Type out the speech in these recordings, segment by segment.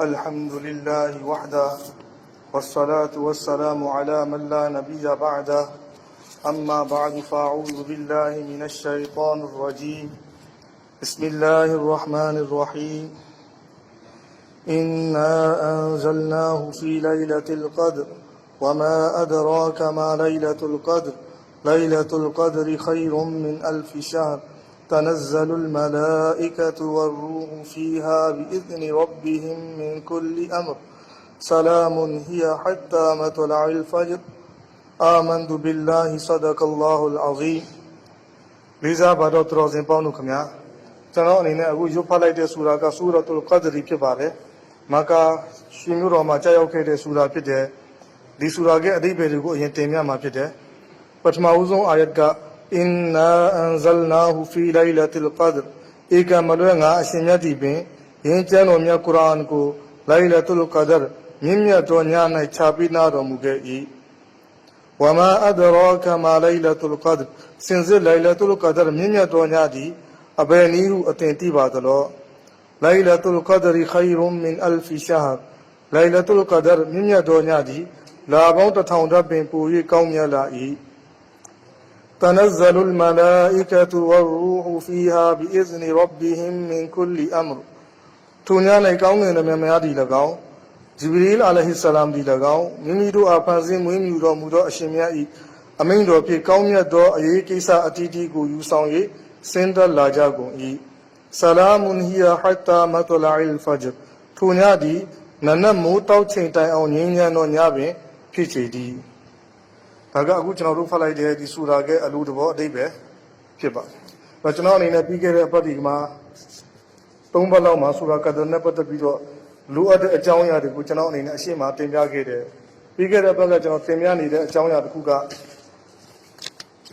الحمد لله وحده والصلاة والسلام على من لا نبي بعده أما بعد فأعوذ بالله من الشيطان الرجيم بسم الله الرحمن الرحيم إنا أنزلناه في ليلة القدر وما أدراك ما ليلة القدر ليلة القدر خير من ألف شهر تنزل الملائكة والروح فيها بإذن ربهم من كل أمر سلام هي حتى مطلع الفجر آمنت بالله صدق الله العظيم لذا بعد ترازين باونو كمياကျွန်တော်အနေနဲ့အခုရုပ်ဖတ်လိုက်တဲ့ဆူရာကဆူရတ်တုလ်ကဒရီဖြစ်ပါတယ်။မကာရွှေမြို့တော်မှာကြာရောက်ခဲ့တဲ့ဆူရာဖြစ်တဲ့ဒီဆူရာရဲ့အဓိပ္ပာယ်တွေကိုအရင်တင်ပြမှာဖြစ်တယ်။ပထမဦးဆုံးအာယတ်ကအင်နာအန်ဇလနာဟူဖီလိုင်လတ်လ်ကဒ်ဧကမလွဲငါအရှင်မြတ်ဒီပင်ယင်းကျမ်းတော်မြတ်ကုရ်အာန်ကိုလိုင်လတ်လ်ကဒ်မြင့်မြတ်တော်ည၌ခြားပြီးနာတော်မူခဲ့၏ဝမာအဒရာကမာလိုင်လတ်လ်ကဒ်စင်စစ်လိုင်လတ်လ်ကဒ်မြင့်မြတ်တော်ညသည်အဘယ်နည်းဟုအသင်သိပါသလောလိုင်လတ်လ်ကဒရီခိုင်ရွန်မင်အလ်ဖီရှာဟ်လိုင်လတ်လ်ကဒရ်မြင့်မြတ်တော်ညသည်လာပေါင်း1000ဓာတ်ပင်ပို၍ကောင်းမြတ်လာ၏တနဇ္ဇလုလ်မလာအိကတုဝရ်ရူဟူဖီဟာဘီအဇနီရဘ်ဘီဟင်မင်ကုလ်လီအမရ်ထိုည၌ကောင်းငင်သမျှများသည်၎င်းဂျီဘရီလ်အလိုင်ဟိဆလမ်သည်၎င်းမိမိတို့အားဖန်ဆင်းမွေးမြူတော်မူသောအရှင်မြတ်၏အမိန့်တော်ဖြင့်ကောင်းမြတ်သောအရေးကိစ္စအတီးတီးကိုယူဆောင်၍စင်ဒလာကြကုန်၏ဆလာမွန်ဟီယာဟတ်တာမတလာအီလ်ဖဂျ်ထိုညသည်နနက်မိုးတောက်ချိန်တိုင်အောင်ငြိမ်းချမ်းသောညပင်ဖြစ်ချေသည်ဒါကအခုကျွန်တော်တို့ဖတ်လိုက်တဲ့ဒီဆူရာရဲ့အလူတဘောအဓိပ္ပာယ်ဖြစ်ပါတယ်ကျွန်တော်အနေနဲ့ပြီးခဲ့တဲ့အပတ်ဒီမှာ၃ပတ်လောက်မှာဆူရာကဒ်နဲ့ပတ်သက်ပြီးတော့လိုအပ်တဲ့အကြောင်းအရာတွေကိုကျွန်တော်အနေနဲ့အရှင်းမှာတင်ပြခဲ့တယ်ပြီးခဲ့တဲ့ဘက်ကကျွန်တော်တင်ပြနေတဲ့အကြောင်းအရာတစ်ခုက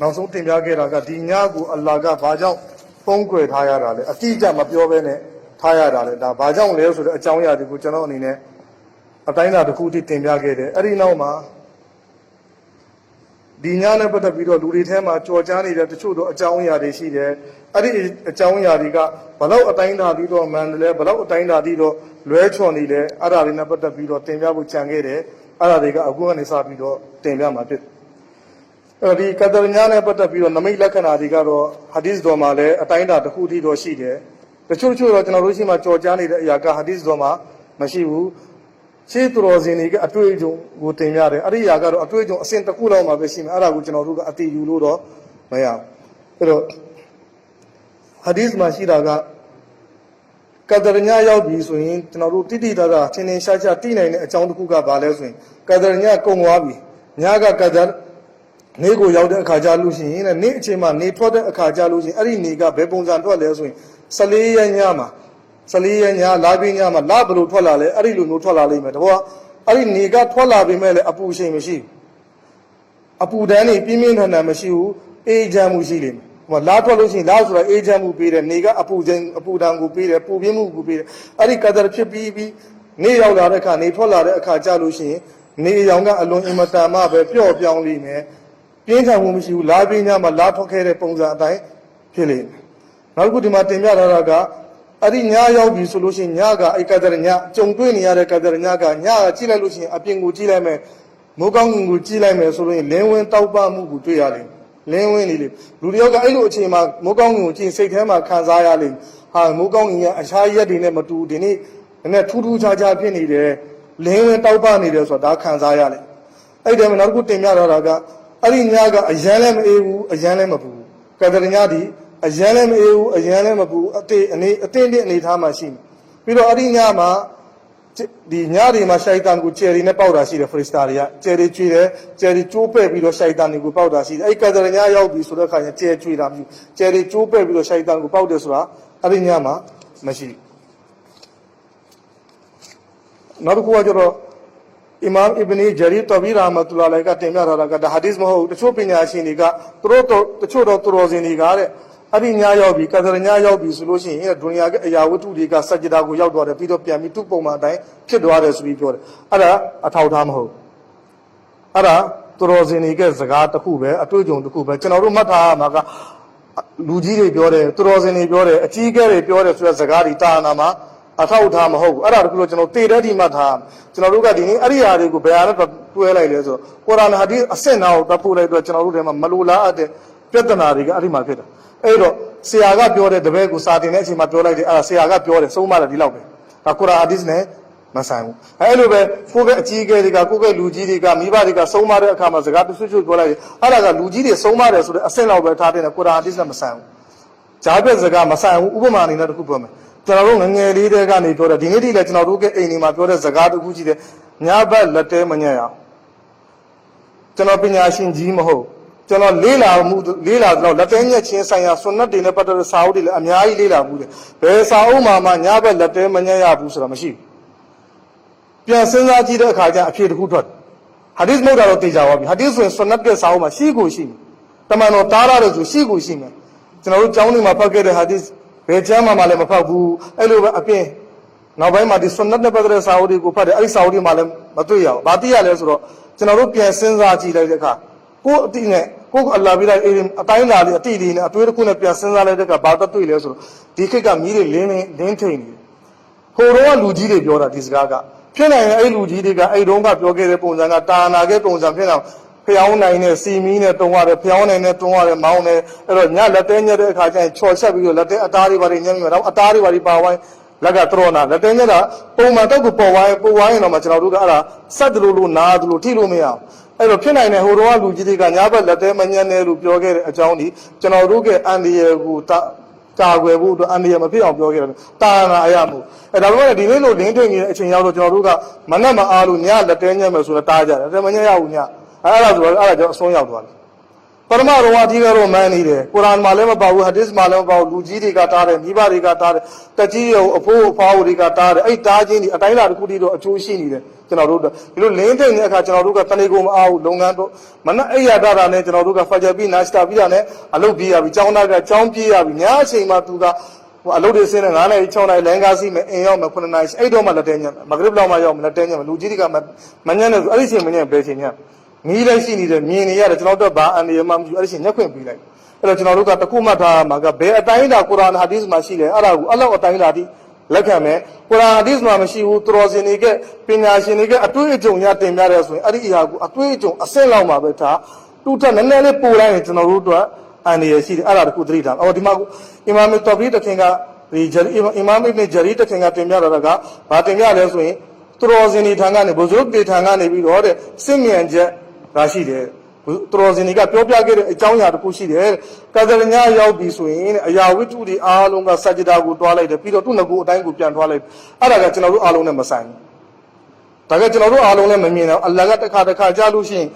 နောက်ဆုံးတင်ပြခဲ့တာကဒီညကိုအလ္လာဟ်ကဘာကြောင့်ပုံကွယ်ထားရတာလဲအတိအကျမပြောဘဲနဲ့ထားရတာလဲဒါဘာကြောင့်လဲဆိုတဲ့အကြောင်းအရာတွေကိုကျွန်တော်အနေနဲ့အတိုင်းအတာတစ်ခုအထိတင်ပြခဲ့တယ်အဲ့ဒီနောက်မှာဒီညနဲ့ပတ်သက်ပြီးတော့လူတွေထဲမှာကြော်ကြားနေတဲ့တချို့သောအကြောင်းအရာတွေရှိတယ်အဲ့ဒီအကြောင်းအရာတွေကဘလောက်အတိုင်းအတာပြီးတော့မှန်တယ်လဲဘလောက်အတိုင်းအတာပြီးတော့လွဲချော်နေလဲအဲ့ဒါတွေနဲ့ပတ်သက်ပြီးတော့တင်ပြဖို့ကြံခဲ့တယ်အဲ့ဒါတွေကအခုကနေစပြီးတော့တင်ပြမှာဖြစ်ဒီကဒရ်ညနဲ့ပတ်သက်ပြီးတော့နမိတ်လက္ခဏာတွေကတော့ဟာဒီသ်တော်မှာလည်းအတိုင်းအတာတစ်ခုအထိတော့ရှိတယ်တချို့တော့ကျွန်တော်တို့ရှိမှကြော်ကြားနေတဲ့အရာကဟာဒီသ်တော်မှာမရှိဘူးရှေးသူတော်စင်တွေကအတွေ့အကြုံကိုတင်ရတယ်အဲ့ဒီအရာကတော့အတွေ့အကြုံအဆင့်တစ်ခုလောက်မှပဲရှိမယ်အဲ့ဒါကိုကျွန်တော်တို့ကအတိယူလို့တော့မရဘူးအဲ့တော့ဟာဒီသ်မှာရှိတာကကဒရ်ညရောက်ပြီဆိုရင်ကျွန်တော်တို့တိတိတသာထင်ထင်ရှားရှားသိနိုင်တဲ့အကြောင်းတစ်ခုကဘာလဲဆိုရင်ကဒရ်ညကုန်သွားပြီညကကဒရ်နေကိုရောက်တဲ့အခါကြလို့ရှိရင်နေ့အချိန်မှာနေထွက်တဲ့အခါကြလို့ရှိရင်အဲ့ဒီနေကဘယ်ပုံစံထွက်လဲဆိုရင်14ရက်ညမှာ14ရက်ညလာပြီးညမှာလာဘလို့ထွက်လာလဲအဲ့ဒီလိုမျိုးထွက်လာလိမ့်မယ်တဘောအဲ့ဒီနေကထွက်လာပြီးမဲ့လည်းအပူချိန်မရှိဘူးအပူတန်းနေပြင်းပြင်းထန်ထန်မရှိဘူးအေးချမ်းမှုရှိလိမ့်မယ်ဟိုလာထွက်လို့ရှိရင်လာဆိုတာအေးချမ်းမှုပေးတယ်နေကအပူချိန်အပူတန်းကိုပေးတယ်ပူပြင်းမှုကိုပေးတယ်အဲ့ဒီကဒရ်ဖြစ်ပြီးနေရောက်လာတဲ့အခါနေထွက်လာတဲ့အခါကြလို့ရှိရင်နေရောင်ကအလွန်အင်မတန်မှပဲပျော့ပြောင်းလိမ့်မယ်ပြင်းထန်မှုမရှိဘူးလာပြီးညမှာလာထွက်ခဲ့တဲ့ပုံစံအတိုင်းဖြစ်လိမ့်မယ်နောက်တစ်ခုဒီမှာတင်ပြထားတာကအဲ့ဒီညရောက်ပြီဆိုလို့ရှိရင်ညကအဲ့ကဒရ်ညကြုံတွေ့နေရတဲ့ကဒရ်ညကညကကြည့်လိုက်လို့ရှိရင်အပြင်ကိုကြည့်လိုက်မယ်မိုးကောင်းကင်ကိုကြည့်လိုက်မယ်ဆိုလို့ရင်လင်းဝင်တောက်ပမှုကိုတွေ့ရလိမ့်မယ်လင်းဝင်နေလေလူတယောက်ကအဲ့လိုအချိန်မှာမိုးကောင်းကင်ကိုကြည့်စိတ်ထဲမှာခံစားရလိမ့်ဟာမိုးကောင်းကင်ကအခြားရက်တွေနဲ့မတူဒီနေ့နည်းထူးထူးခြားခြားဖြစ်နေတယ်လင်းဝင်တောက်ပနေတယ်ဆိုတာဒါခံစားရလိမ့်အဲ့ဒါမှနောက်တစ်ခုတင်ပြထားတာကအဲ့ဒီညကအရန်လည်းမအေးဘူးအရန်လည်းမပူဘူးကဒရ်ညဒီအရန်လည်းမအေးဘူးအရန်လည်းမပူအတင်းအနေထားမှရှိမယ်ပြီးတော့အဲ့ဒီညမှာဒီညတွေမှာရှိုက်တန်ကိုကျယ်ရီနဲ့ပေါက်တာရှိတယ်ဖရစ်စတာတွေကကျယ်ရီကျွေးတယ်ကျယ်ရီကျိုးပဲ့ပြီးတော့ရှိုက်တန်တွေကိုပေါက်တာရှိတယ်အဲ့ကဒရ်ညရောက်ပြီဆိုတဲ့အခါကျကျယ်ကျွေးတာမျိုးကျယ်ရီကျိုးပဲ့ပြီးတော့ရှိုက်တန်ကိုပေါက်တယ်ဆိုတာအဲ့ဒီညမှာမရှိနောက်တစ်ခုကကျတော့အီမမ်အစ်ဘနီဂျရီတဘီရာမတ်တူလာလိုက်ကတင်ပြထားတာကဒါဟာဒီသ်မဟုတ်တချို့ပညာရှင်တွေကသူတို့တချို့တော့သူတော်စင်တွေကတဲ့အဲ့ဒီညရောက်ပြီကဒရ်ညရောက်ပြီဆိုလို့ရှိရင်ဒုနီယာကအရာဝတ္ထုတွေကစัจ jada ကိုရောက်သွားတယ်ပြီးတော့ပြန်ပြီးသူ့ပုံမှန်အတိုင်းဖြစ်သွားတယ်ဆိုပြီးပြောတယ်အဲ့ဒါအထောက်ထားမဟုတ်အဲ့ဒါသူတော်စင်တွေကစကားတစ်ခုပဲအတွေ့အကြုံတစ်ခုပဲကျွန်တော်တို့မှတ်ထားရမှာကလူကြီးတွေပြောတယ်သူတော်စင်တွေပြောတယ်အကြီးအကဲတွေပြောတယ်ဆိုတဲ့စကားတွေတာနာမှာ ထောက်ထားမဟုတ်ဘူးအဲ့ဒါတခုလို့ကျွန်တော်တည်တဲ့ဒီမှာထားကျွန်တော်တို့ကဒီနေ့အဲ့ဒီဟာတွေကိုဘယ်ဟာနဲ့တွဲလိုက်လဲဆိုတော့ကုရ်အာန်ဟာဒီသ်အဆင့်နာကိုတပ်ဖို့လိုက်တော့ကျွန်တော်တို့ထဲမှာမလိုလားအပ်တဲ့ပြဿနာတွေကအဲ့ဒီမှာဖြစ်တာအဲ့တော့ဆရာကပြောတဲ့တပည့်ကိုစာတင်တဲ့အချိန်မှာပြောလိုက်တယ်အဲ့ဒါဆရာကပြောတယ်ဆုံးမတယ်ဒီလောက်ပဲဒါကုရ်အာန်ဟာဒီသ်နဲ့မဆိုင်ဘူးအဲ့လိုပဲကိုယ့်ကအကြီးအကဲတွေကကိုယ့်ကလူကြီးတွေကမိဘတွေကဆုံးမတဲ့အခါမှာစကားတဆွဆွပြောလိုက်တယ်အဲ့ဒါကလူကြီးတွေဆုံးမတယ်ဆိုတဲ့အဆင့်လောက်ပဲထားတဲ့ကုရ်အာန်ဟာဒီသ်နဲ့မဆိုင်ဘူးဂျားပြက်စကားမဆိုင်ဘူးဥပမာအနေနဲ့တခုပြောမယ်ကျွန်တော်တို့ငငယ်လေးတွေကနေပြောတယ်ဒီနေ့ထိလည်းကျွန်တော်တို့ကအိမ်ဒီမှာပြောတဲ့စကားတခုကြီးတယ်ညဘက်လက်တဲမညံ့ရအောင်ကျွန်တော်ပညာရှင်ကြီးမဟုတ်ကျွန်တော်လေးလာတော့လက်တဲညက်ချင်းဆိုင်ရာဆွန်နတ်တွေနဲ့ပတ်သက်တဲ့စာအုပ်တွေလည်းအများကြီးလေးလာဘူးတယ်ဘယ်စာအုပ်မှညဘက်လက်တဲမညံ့ရဘူးဆိုတာမရှိဘူးပြန်စဉ်းစားကြည့်တဲ့အခါကျအဖြေတစ်ခုထွက်ဟာဒီသ်မဟုတ်တာတော့သိကြပါပြီဟာဒီသ်ဆိုရင်ဆွန်နတ်ရဲ့စာအုပ်မှာရှိကိုရှိမယ်တမန်တော်တားရတယ်ဆိုရှိကိုရှိမယ်ကျွန်တော်တို့ကျောင်းတွေမှာဖတ်ခဲ့တဲ့ဟာဒီသ်ဘယ်ကျမ်းမှာလည်းမဖတ်ဘူးအဲ့လိုပဲအပြင်နောက်ပိုင်းမှာဒီဆွန်နတ်နဲ့ပတ်သက်တဲ့စာအုပ်တွေကိုဖတ်တယ်အဲ့ဒီစာအုပ်တွေမှာလည်းမတွေ့ရဘူး။ဘာသိရလဲဆိုတော့ကျွန်တော်တို့ပြန်စဉ်းစားကြည့်လိုက်တဲ့အခါကိုယ်အတိနဲ့ကိုယ်အလ္လာဟ်ပြီးလိုက်အတိုင်းလာလေးအတိလေးနဲ့အတွေးတစ်ခုနဲ့ပြန်စဉ်းစားလိုက်တဲ့အခါဘာတတွေ့လဲဆိုတော့ဒီခေတ်ကမီးတွေလင်းထိန်နေတယ်။ဟိုတော့လူကြီးတွေပြောတာဒီစကားကဖြစ်နိုင်ရင်အဲ့လူကြီးတွေကအဲ့တုန်းကပြောခဲ့တဲ့ပုံစံကတာနာခဲ့ပုံစံဖြစ်အောင်ဖျောင်းနိုင်နဲ့စီမီနဲ့တုံရတယ်ဖျောင်းနိုင်နဲ့တုံရတယ်မောင်းတယ်အဲ့တော့ညလက်တဲညက်တဲ့အခါကျရင်ချော်ချက်ပြီးတော့လက်တဲအသားတွေပါတွေညှက်ပြီးတော့အသားတွေပါတွေပါဝိုင်းလက်ကတော်နာလက်တဲညက်တာပုံမှန်တော့ကိုပေါ်ဝိုင်းတော့မှကျွန်တော်တို့ကအဲ့ဒါစက်တလို့နားတလို့ထိလို့မရအောင်အဲ့တော့ဖြစ်နိုင်တဲ့ဟိုတော့လူကြီးတွေကညဘက်လက်တဲမညက်နဲ့လို့ပြောခဲ့တဲ့အကြောင်းဒီကျွန်တော်တို့ကအန်ဒီရကိုကာကွယ်ဖို့အတွက်အန်ဒီရမဖြစ်အောင်ပြောခဲ့တယ်တာနာအရမှုအဲ့ဒါပေမဲ့ဒီနေ့လို့လင်းထွင်နေတဲ့အချိန်ရောက်တော့ကျွန်တော်တို့ကမနဲ့မအားလို့ညလက်တဲညက်မယ်ဆိုတော့တားကြတယ်မညက်ရဘူးညအဲ့ဒါဆိုတော့အဲ့ဒါကြောင့်အဆုံးရောက်သွားတယ်ပရမတော်ဝါဒီကတော့မန်းနေတယ်ကုရ်အာန်မှာလည်းမပါဘူးဟာဒီသ်မှာလည်းမပါဘူးလူကြီးတွေကတားတယ်မိဘတွေကတားတယ်တကြီးရောအဖိုးအဖွားတွေကတားတယ်အဲ့တားချင်းဒီအတိုင်းလာတစ်ခုတည်းတော့အကျိုးရှိနေတယ်ကျွန်တော်တို့ဒီလိုလင်းထိန်တဲ့အခါကျွန်တော်တို့ကတဏီကိုမအားဘူးလုပ်ငန်းတော့မနက်အိယာတာနဲ့ကျွန်တော်တို့ကဖာဂျာပြီးနာစတာပြီးတာနဲ့အလုပ်ပြေးရပြီကျောင်းသားကကျောင်းပြေးရပြီညအချိန်မှာသူကအလုပ်တွေဆင်းနေ9နာရီ6နာရီလမ်းကားစီးမယ်အိမ်ရောက်မယ်9နာရီအဲ့တော့မှလက်တဲညက်မဂရစ်လောက်မှရောက်မယ်လက်တဲညက်လူကြီးတွေကမညက်နဲ့ဆိုအဲ့ဒီချိန်မညက်ဘယ်ချိန်ညက်မီးလည်းရှိနေတယ်မြင်နေရတယ်ကျွန်တော်တို့ဘာအန်ဒီရမှမရှိအဲ့ဒီချိန်ညက်ခွင့်ပေးလိုက်အဲ့တော့ကျွန်တော်တို့ကတခုမှထားမှာကဘယ်အတိုင်းဒါကုရ်အာန်ဟာဒီသ်မှာရှိလဲအဲ့ဒါကိုအလောအတိုင်းဒါဒီလက်ခံမယ်ကုရ်အာန်ဟာဒီသ်မှာမရှိဘူးသူတော်စင်တွေကပညာရှင်တွေကအတွေ့အကြုံရတင်ပြတယ်ဆိုရင်အဲ့ဒီအရာကိုအတွေ့အကြုံအဆင့်လောက်မှာပဲထားတူထက်နည်းနည်းလေးပို့လိုက်ရင်ကျွန်တော်တို့အတွက်အန်ဒီရရှိတယ်အဲ့ဒါတခုသတိထားအော်ဒီမှာအီမာမ်တော်ဘီတခင်ကဒီအီမာမ်အစ်ဘ်ဂျရီတခင်ကတင်ပြတာကဘာတင်ပြလဲဆိုရင်သူတော်စင်တွေထံကနေဘုဇုတ်တွေထံကနေပြီးတော့တဲ့စစ်မြန်ချက်ဒါရှိတယ်သူတော်စင်တွေကပြောပြခဲ့တဲ့အကြောင်းအရာတစ်ခုရှိတယ်ကာဇလညာရောက်ပြီဆိုရင်အရာဝတ္ထုတွေအားလုံးကစัจ jada ကိုတွားလိုက်တယ်ပြီးတော့သူ့ငကိုအတိုင်းကိုပြန်တွားလိုက်အဲ့ဒါကကျွန်တော်တို့အားလုံးနဲ့မဆိုင်ဘူးဒါကကျွန်တော်တို့အားလုံးလည်းမမြင်တော့အလ္လာဟ်ကတစ်ခါကြားလို့ရှိရင်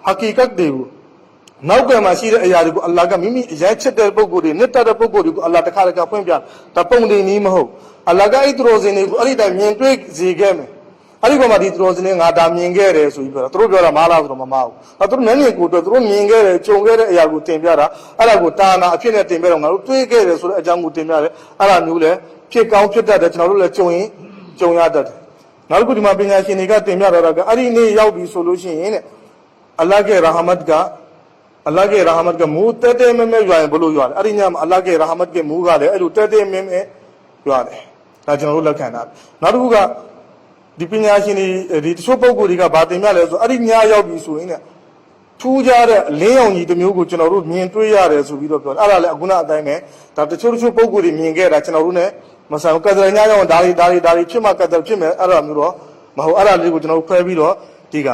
ဟာကီကတ်တွေကိုနောက်ကမှရှိတဲ့အရာတွေကိုအလ္လာဟ်ကမိမိအရင်ချစ်တဲ့ပုဂ္ဂိုလ်တွေနှစ်သက်တဲ့ပုဂ္ဂိုလ်တွေကိုအလ္လာဟ်တစ်ခါဖွင့်ပြဒါပုံတင်နည်းမဟုတ်အလ္လာဟ်ကအဲ့သူတော်စင်တွေကိုအဲ့ဒီတိုင်းမြင်တွေ့စေခဲ့မယ်အဲ့ဒီကောင်မှဒီသူတော်စင်တွေငါဒါမြင်ခဲ့တယ်ဆိုပြီးပြောတာသူတို့ပြောတာမားလားဆိုတော့မမားဘူးသူတို့မျက်မြင်ကိုတွေ့သူတို့မြင်ခဲ့တယ်ကြုံခဲ့တဲ့အရာကိုတင်ပြတာအဲ့ဒါကိုတာနာအဖြစ်နဲ့တင်ပြတော့ငါတို့တွေ့ခဲ့တယ်ဆိုတဲ့အကြောင်းကိုတင်ပြတယ်အဲ့ဒါမျိုးလဲဖြစ်ကောင်းဖြစ်တတ်တယ်ကျွန်တော်တို့လည်းကြုံရင်ကြုံရတတ်တယ်နောက်တစ်ခုဒီမှာပညာရှင်တွေကတင်ပြတော့ကအဲ့ဒီနေ့ရောက်ပြီဆိုလို့ရှိရင်တဲ့အလ္လာဟ်ရဲ့ရာဟမတ်ကအလ္လာဟ်ရဲ့ရာဟမတ်ကမူတဲတဲမဲမဲရွာရင်ဘလို့ရွာလဲအဲ့ဒီညမှာအလ္လာဟ်ရဲ့ရာဟမတ်ကမူကလည်းအဲ့လိုတဲတဲမဲမဲရွာတယ်ဒါကျွန်တော်တို့လက်ခံတာနောက်တစ်ခုကဒီပညာရှင်တွေဒီတချို့ပုံကိုယ်တွေကဗာတင်ပြလဲဆိုအဲ့ဒီညရောက်ပြီဆိုရင်ထူးခြားတဲ့အလင်းရောင်ကြီးတစ်မျိုးကိုကျွန်တော်တို့မြင်တွေ့ရတယ်ဆိုပြီးတော့ပြောတယ်အဲ့ဒါလည်းအခုနအတိုင်းပဲဒါတချို့ပုံကိုယ်တွေမြင်ခဲ့တာကျွန်တော်တို့ ਨੇ မဆိုင်ဘူးကတရညရောက်ဒါတွေဖြစ်မှကတရဖြစ်မယ်အဲ့ဒါမျိုးတော့မဟုတ်အဲ့ဒါလေးကိုကျွန်တော်တို့ခွဲပြီးတော့ဒီက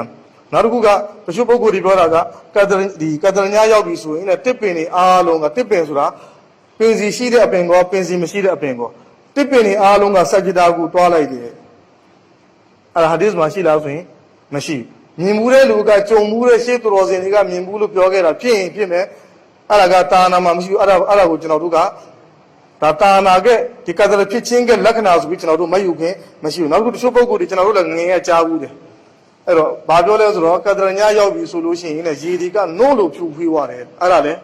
နောက်တစ်ခုကတချို့ပုံကိုယ်တွေပြောတာကကတရညရောက်ပြီဆိုရင်တစ်ပင်တွေအားလုံးကတစ်ပင်ဆိုတာပင်စီရှိတဲ့အပင်ကောပင်စီမရှိတဲ့အပင်ကောတစ်ပင်တွေအားလုံးကစัจ jada ကိုတွားလိုက်တယ်အဲ့ဒါဟာဒီသ်မှာရှိလားဆိုရင်မရှိမြင်မှုတဲ့လူကကြုံမှုတဲ့ရှေ့သူတော်စင်တွေကမြင်မှုလို့ပြောခဲ့တာဖြစ်ရင်ဖြစ်မယ်အဲ့ဒါကတာနာမှာမရှိဘူးအဲ့ဒါကိုကျွန်တော်တို့ကဒါတာနာကဒီကတရဖြစ်ချင်းကလက္ခဏာဆိုပြီးကျွန်တော်တို့မယူခင်မရှိဘူးနောက်တစ်ခုတချို့ပုဂ္ဂိုလ်တွေကျွန်တော်တို့လည်းငငယ်ကြားဘူးတယ်အဲ့တော့ဘာပြောလဲဆိုတော့ကတရညရောက်ပြီဆိုလို့ရှိရင်လည်းရေတွေကနို့လို့ဖြူဖွေးသွားတယ်အဲ့ဒါလည်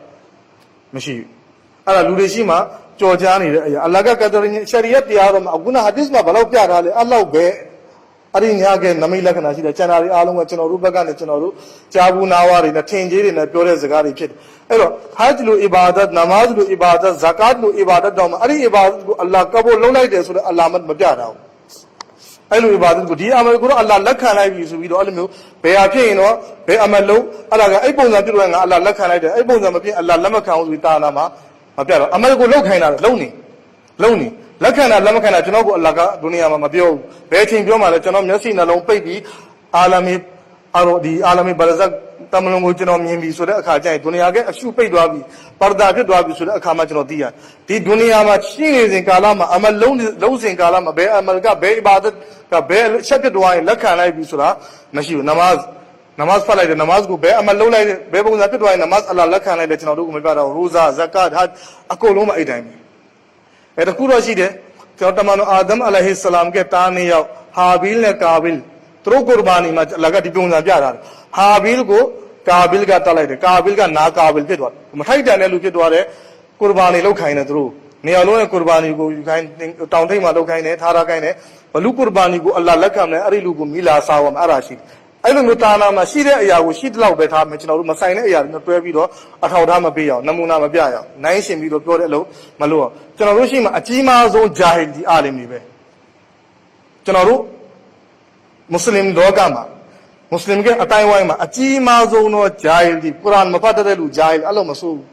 းမရှိဘူးအဲ့ဒါလူတွေရှိမှကြော်ကြားနေတဲ့အရာအလ္လာဟ်ကတရညရှရီယတ်တရားတော်မှာအခုနဟာဒီသ်မှာဘယ်လောက်ပြထားလဲအဲ့လောက်ပဲအဲ့ဒီညကနမိတ်လက္ခဏာရှိတဲ့ကျန်တာတွေအားလုံးကကျွန်တော်တို့ဘက်ကနေကျွန်တော်တို့ကြားဘူးနာဝါတွေနဲ့ထင်ကြီးတွေနဲ့ပြောတဲ့စကားတွေဖြစ်တယ် အဲ့တော့ hajj လို့ ibadat namaz လို့ ibadat zakat လို့ ibadat တော့အဲ့ဒီ ibadat ကို Allah ကဘို့လုံးလိုက်တယ်ဆိုတော့ Allah မပြတာဘူးအဲ့လို ibadat ကိုဒီအမလ်ကိုတော့ Allah လက်ခံလိုက်ပြီဆိုပြီးတော့အဲ့လိုမျိုးဘယ်ဟာဖြစ်ရင်တော့ဘယ်အမလ်လုံးအဲ့ဒါကအဲ့ပုံစံပြလို့ငါ Allah လက်ခံလိုက်တယ်အဲ့ပုံစံမဖြစ် Allah လက်မခံဘူးဆိုပြီးတာနာမှာမပြတော့အမလ်ကိုလုံးခိုင်းတာလုံးနေလက်ခံတာလက်မခံတာကျွန်တော်ကို Allah ကဒုနီယာမှာမပြောဘူးဘယ်ချိန်ပြောမှလဲကျွန်တော်မျက်စိနှလုံးပိတ်ပြီးအာလမီဒီအာလမီဘာဇတ်တမလုံးကိုကျွန်တော်မြင်ပြီဆိုတဲ့အခါကျရင်ဒုနီယာကအရှုပိတ်သွားပြီပါရဒါဖြစ်သွားပြီဆိုတဲ့အခါမှာကျွန်တော်သိရတယ်ဒီဒုနီယာမှာရှိနေစဉ်ကာလမှာအမလ်လုံးစဉ်ကာလမှာဘယ်အမလ်ကဘယ် ibadat ကဘယ်ချက်ဖြစ်သွားရင်လက်ခံလိုက်ပြီဆိုတာမရှိဘူးနမတ်ဖတ်လိုက်တယ်နမတ်ကိုဘယ်အမလ်လုံးလိုက်ဘယ်ပုံစံဖြစ်သွားရင်နမတ်အလ္လာဟ်လက်ခံလိုက်တယ်ကျွန်တော်တို့ကမပြတော့ရိုဇာဇကာတ်ဟတ်အကုန်လုံးမအဲ့တိုင်းပဲအဲ့တခုတော့ရှိတယ်ကျွန်တော်တမန်တော်အာဒမ်အလိုင်ဟီဆလမ်ကတားနေရောက်ဟာဘီလ်နဲ့ကာဘီလ်သူတို့ကုရ်ဘာနီမှာအလ္လာဟ်ကဒီပုံစံပြတာဟာဘီလ်ကိုကာဘီလ်ကတတ်လိုက်တယ်ကာဘီလ်ကနာကာဘီလ်ဖြစ်သွားတယ်မထိုက်တန်တဲ့လူဖြစ်သွားတယ်ကုရ်ဘာနီလောက်ခိုင်းတယ်သူတို့နေရာလုံးရဲ့ကုရ်ဘာနီကိုယူခိုင်းတောင်ထိပ်မှာလောက်ခိုင်းတယ်ထားခိုင်းတယ်ဘလူကုရ်ဘာနီကိုအလ္လာဟ်လက်ခံတယ်အဲ့ဒီလူကိုမီလာစားအောင်အဲ့ဒါရှိအဲ့လိုမျိုးတာနာမှာရှိတဲ့အရာကိုရှိတဲ့လောက်ပဲထားမယ်ကျွန်တော်တို့မဆိုင်တဲ့အရာတွေနဲ့တွဲပြီးတော့အထောက်ထားမပေးရအောင်နမူနာမပြရအောင်နိုင်ရှင်ပြီးတော့ပြောတဲ့အလုပ်မလို့အောင်ကျွန်တော်တို့ရှိမှအကြီးမားဆုံးဂျာဟီလ်ဒီအာလင်တွေပဲကျွန်တော်တို့မွတ်စလင်လောကမှာမွတ်စလင်ကအတိုင်းဝိုင်းမှာအကြီးမားဆုံးသောဂျာဟီလ်ဒီကုရ်အာန်မဖတ်တဲ့လူဂျာဟီလ်အဲ့လိုမဆိုးဘူး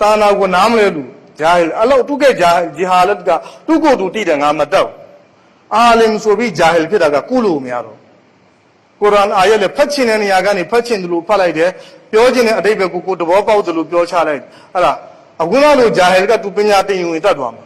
တာနာကိုနားမလဲလူဂျာဟီလ်အဲ့လိုသူကဂျာဂျီဟာလတ်ကသူ့ကိုယ်သူတိတယ်ငါမတော့အာလင်ဆိုပြီးဂျာဟီလ်ဖြစ်တာကကုလို့မရတော့ကုရ်အာန်အာယတ်လည်းဖတ်ချင်တဲ့နေရာကနေဖတ်ချင်တယ်လို့ဖတ်လိုက်တယ်ပြောချင်တဲ့အတိတ်ပဲကိုတဘောပေါက်တယ်လို့ပြောချလိုက်အဲ့ဒါအခုလိုဂျာဟီလ်ကသူပညာတင်ယူရင်တတ်သွားမှာ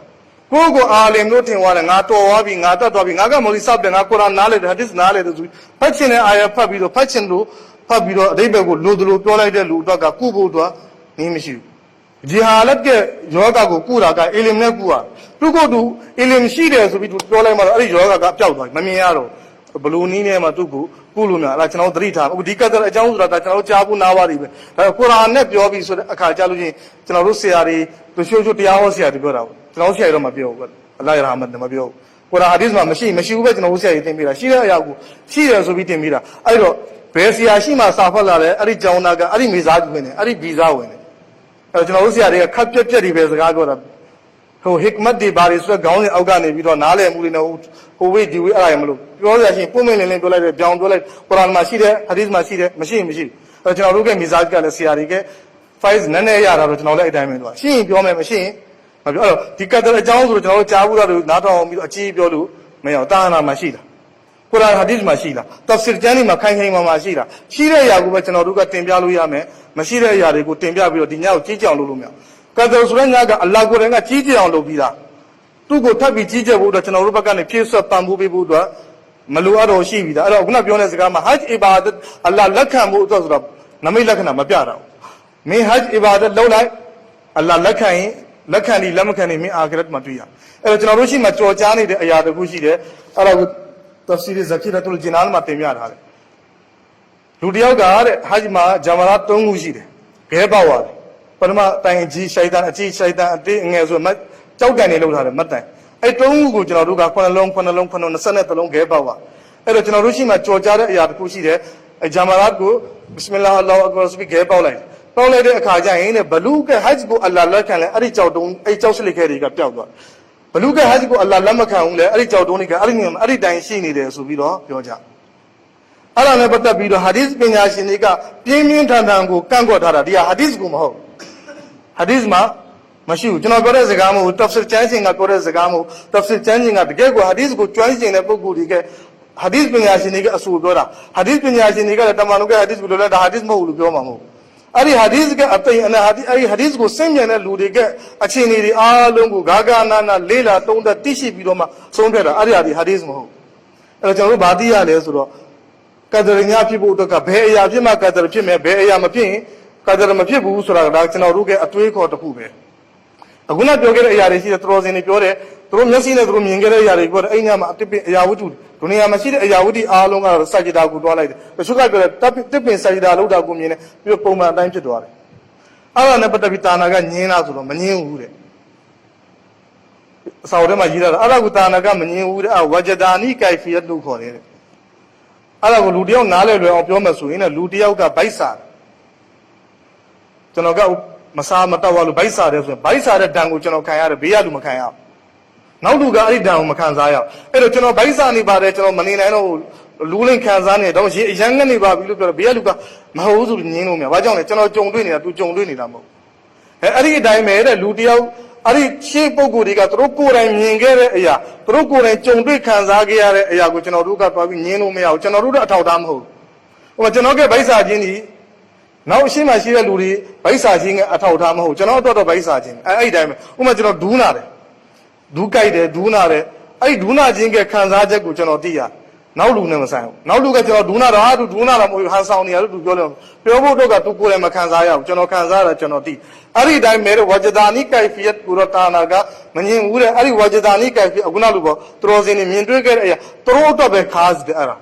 ကိုအာလင်တို့ထင်သွားတယ်ငါတော်သွားပြီငါတတ်သွားပြီငါကမော်လီဆောက်တယ်ငါကုရ်အာန်နားလေတယ်ဟာဒီစ်နားလေတယ်ဆိုဖတ်ချင်တဲ့အာယတ်ဖတ်ပြီးတော့ဖတ်ချင်လို့ဖတ်ပြီးတော့အတိတ်ပဲကိုလိုတယ်လို့ပြောလိုက်တဲ့လူတော့ကကုဖို့တော့နည်းမရှိဘူးဂျီဟာလတ်ကယောဂကိုကုတာကအီလင်နဲ့ကုတာသူကိုသူအီလင်ရှိတယ်ဆိုပြီးသူပြောလိုက်မှတော့အဲ့ဒီယောဂကပျောက်သွားပြီမမြင်ရတော့ဘလူနီးနဲ့မှသူ့ကိုကုလို့များအဲ့ဒါကျွန်တော်သတိထားအခုဒီကတ်တဲ့အကြောင်းဆိုတာကျွန်တော်ကြားဘူးနားပါတယ်ပဲဒါကုရ်အာန်နဲ့ပြောပြီးဆိုတဲ့အခါကြားလို့ချင်းကျွန်တော်တို့ဆရာတွေသူရှိုးတရားဟောဆရာတွေပြောတာပေါ့ကျွန်တော်ဆရာတွေတော့မပြောဘူးအလ္လာဟ်ရာဟမတ်နဲ့မပြောဘူးကုရ်အာန်ဟာဒီစ်မှာမရှိဘူးပဲကျွန်တော်ဆရာတွေသင်ပေးတာရှိတဲ့အရာကိုရှိတယ်ဆိုပြီးသင်ပေးတာအဲ့တော့ဘယ်ဆရာရှိမှစာဖတ်လာလဲအဲ့ဒီကျောင်းသားကအဲ့ဒီမိသားစုဝင်တယ်အဲ့ဒီဗီဇဝင်တယ်အဲ့တော့ကျွန်တော်ဆရာတွေကခက်ပြက်ပြက်တွေပဲစကားပြောတာဟိုဟစ်မတ်ဒီဘာတွေဆိုခေါင်းစဉ်အောက်ကနေပြီးတော့နားလည်မှုတွေနဲ့ဟိုဝိဒီဝိအဲ့ဒါရမလို့ပြောရချင်းပုံမင်းလင်းလင်းပြောလိုက်တယ်ပြောင်းပြောလိုက်ကုရ်အာန်မှာရှိတယ်ဟာဒီစ်မှာရှိတယ်မရှိအဲ့တော့ကျွန်တော်တို့ကမိသားစုကလည်းဆရာတွေက files နည်းနည်းရတာတော့ကျွန်တော်လည်းအဲ့တိုင်းပဲတော့ရှိရင်ပြောမယ်မရှိရင်မပြောအဲ့တော့ဒီကတ်တဲ့အကြောင်းဆိုတော့ကျွန်တော်တို့ကြားဘူးတာတို့နားထောင်အောင်ပြီးတော့အကြည့်ပြောလို့မရအောင်တာနာမှာရှိတာကုရ်အာန်ဟာဒီစ်မှာရှိတာတပ်ဖ်ကျမ်းတွေမှာခိုင်ခိုင်မာမာရှိတာရှိတဲ့အရာကိုပဲကျွန်တော်တို့ကတင်ပြလို့ရမယ်မရှိတဲ့အရာတွေကိုတင်ပြပြီးတော့ဒီညကိုကြီးကြအောင်လုပ်လို့မရကတ်ဆိုတဲ့ညကအလ္လာဟ်ကိုယ်တိုင်ကကြီးကြအောင်လုပ်ပြီးသားသူ့ကိုထပ်ပြီးကြီးကြဖို့တော့ကျွန်တော်တို့ဘက်ကနေဖြည့်ဆွတ်ပံ့ပိုးပေးဖို့အတွက်မလိုအပ်တော့ရှိပြီဒါအဲ့တော့ခုနပြောတဲ့စကားမှာ hajj ibadat အလ္လာဟ်လက်ခံဖို့အတွက်ဆိုတော့နမိတ်လက္ခဏာမပြတာဘူးမင်း hajj ibadat လုပ်လိုက်အလ္လာဟ်လက်ခံရင်လက်ခံပြီးလက်မခံရင်မင်းအာခရတ်မှာတွေ့ရအဲ့တော့ကျွန်တော်တို့ရှိမှကြော်ကြားနေတဲ့အရာတခုရှိတယ်အဲ့ဒါကို tafsir zakiratul jinan မှာတင်ပြထားတယ်လူတယောက်ကတဲ့ hajj မှာဂျာမရာ3ခုရှိတယ်ခဲပေါက်ရတယ်ပထမတိုင်ကြီးရှိုက်တန်အကြီးရှိုက်တန်အသေးအငယ်ဆိုမှကြောက်ကန်နေလောက်ထားတယ်မတ်တိုင်အဲ့3ခုကိုကျွန်တော်တို့က9လုံး23လုံးခဲပေါက်ပါအဲ့တော့ကျွန်တော်တို့ရှိမှကြော်ကြားတဲ့အရာတခုရှိတယ်အဂျာမရာကိုဘစ်မလာအလ္လာဟ်အက္ဘာဆိုပြီးခဲပေါက်လိုက်တဲ့အခါကျရင်တဲ့ဘလူးက hajj ကိုအလ္လာဟ်လက်ခံလဲအဲ့ဒီကြောက်တုံးအဲ့ကြောက်စလိခဲတွေကပျောက်သွားဘလူးက hajj ကိုအလ္လာဟ်လက်မခံဘူးလေအဲ့ဒီကြောက်တုံးတွေကအဲ့ဒီနေရာမှာအဲ့ဒီတိုင်ရှိနေတယ်ဆိုပြီးတော့ပြောကြအဲ့ဒါနဲ့ပတ်သက်ပြီးတော့ဟာဒီစ်ပညာရှင်တွေကပြင်းပြင်းထန်ထန်ကိုကန့်ကွက်ထားတာဒီဟာဟာဒီစ်ကိုမဟုတ်ဟာဒီစ်မှာမရှိဘူးကျွန်တော်ပြောတဲ့စကားမဟုတ်တပ်ဖ်ကျမ်းရှင်ကပြောတဲ့စကားမဟုတ်တပ်ဖ်ကျမ်းရှင်ကတကယ်ကိုဟာဒီစ်ကိုကျွမ်းကျင်တဲ့ပုဂ္ဂိုလ်တွေကဟာဒီစ်ပညာရှင်တွေကအဆိုပြောတာဟာဒီစ်ပညာရှင်တွေကလည်းတမန်တော်ကဟာဒီစ်ကိုလည်းဒါဟာဒီစ်မဟုတ်ဘူးလို့ပြောမှာမဟုတ်အဲ့ဒီဟာဒီစ်ကအသိအနာဟာဒီအဲ့ဒီဟာဒီစ်ကိုစင်မြန်တဲ့လူတွေကအခြေအနေတွေအားလုံးကိုဂါဂနာနာလေးလာတုံးသက်သိရှိပြီးတော့မှဆုံးဖြတ်တာအဲ့ဒီဟာဒီစ်မဟုတ်အဲ့တော့ကျွန်တော်တို့ဗာတိရလဲဆိုတော့ကဒရညာဖြစ်ဖို့အတွက်ကဘယ်အရာဖြစ်မှကဒရဖြစ်မယ်ဘယ်အရာမဖြစ်ရင်ကဒရမဖြစ်ဘူးဆိုတာကဒါကျွန်တော်တို့ကအတွေးခေါ်တစ်ခုပဲအခုနပြောခဲ့တဲ့အရာတွေရှိတယ်တော်စင်တွေပြောတယ်သူတို့မျက်စိနဲ့သူတို့မြင်ခဲ့တဲ့အရာတွေပြောတယ်အဲ့ညမှာအတစ်ပင်အရာဝတ္ထုဒုနီယာမှာရှိတဲ့အရာဝတ္ထုအားလုံးကတော့စာကြတာကိုတွားလိုက်တယ်တချို့ကပြောတယ်တစ်ပင်စာကြတာလောက်တာကိုမြင်တယ်ပြီးတော့ပုံမှန်အတိုင်းဖြစ်သွားတယ်အဲ့ဒါနဲ့ပတ်သက်ပြီးတာနာကညင်းလားဆိုတော့မညင်းဘူးတဲ့အစာအုပ်ထဲမှာရေးထားတာအဲ့ဒါကတာနာကမညင်းဘူးတဲ့ဝဂျဒါနီကိုင်ဖီယတ်လို့ခေါ်တယ်အဲ့ဒါကိုလူတယောက်နားလဲလွယ်အောင်ပြောမှဆိုရင်လည်းလူတယောက်ကဗိုက်စာကျွန်တော်က Masa Matawalu Baisa, Baisa Dango General Kaya, Biadu Makaya. Now do Gari down Makanzaya. Edo Baisa Nibareto, Manino, Luling Kanzani, don't see young Niba, look at Bialuka, Mahuzu, Nino, Vajon, General Jongdini, to Jongdini Namo. Ari Daimere, Ludio, Ari Chipo Guriga, Troko and Yingere, Troko and Jongdi Kanzagi, Yaguchino Ruka, Nino Mea, Chanaruda Taudamho. Or Janoga Baisa Gini. Now she might see a luri, Baisajing at Taudamho, Janota Baisajing. I damn, Umajano Dunare. Dukaide, Dunare, I do not think a Kanzaja Guchanotia. Now look never sound. Now look at your Dunara to Dunara, has sound here to go. Pioboga to Kurema Kanzaya, Jano Kanzara, Janoti. Ari Daimere, Wajadanika, Fiat Kuratanaga, Manin Ure, Ari Wajadanika, Agunalugo, throws in Mindriga, throw up a cast the era.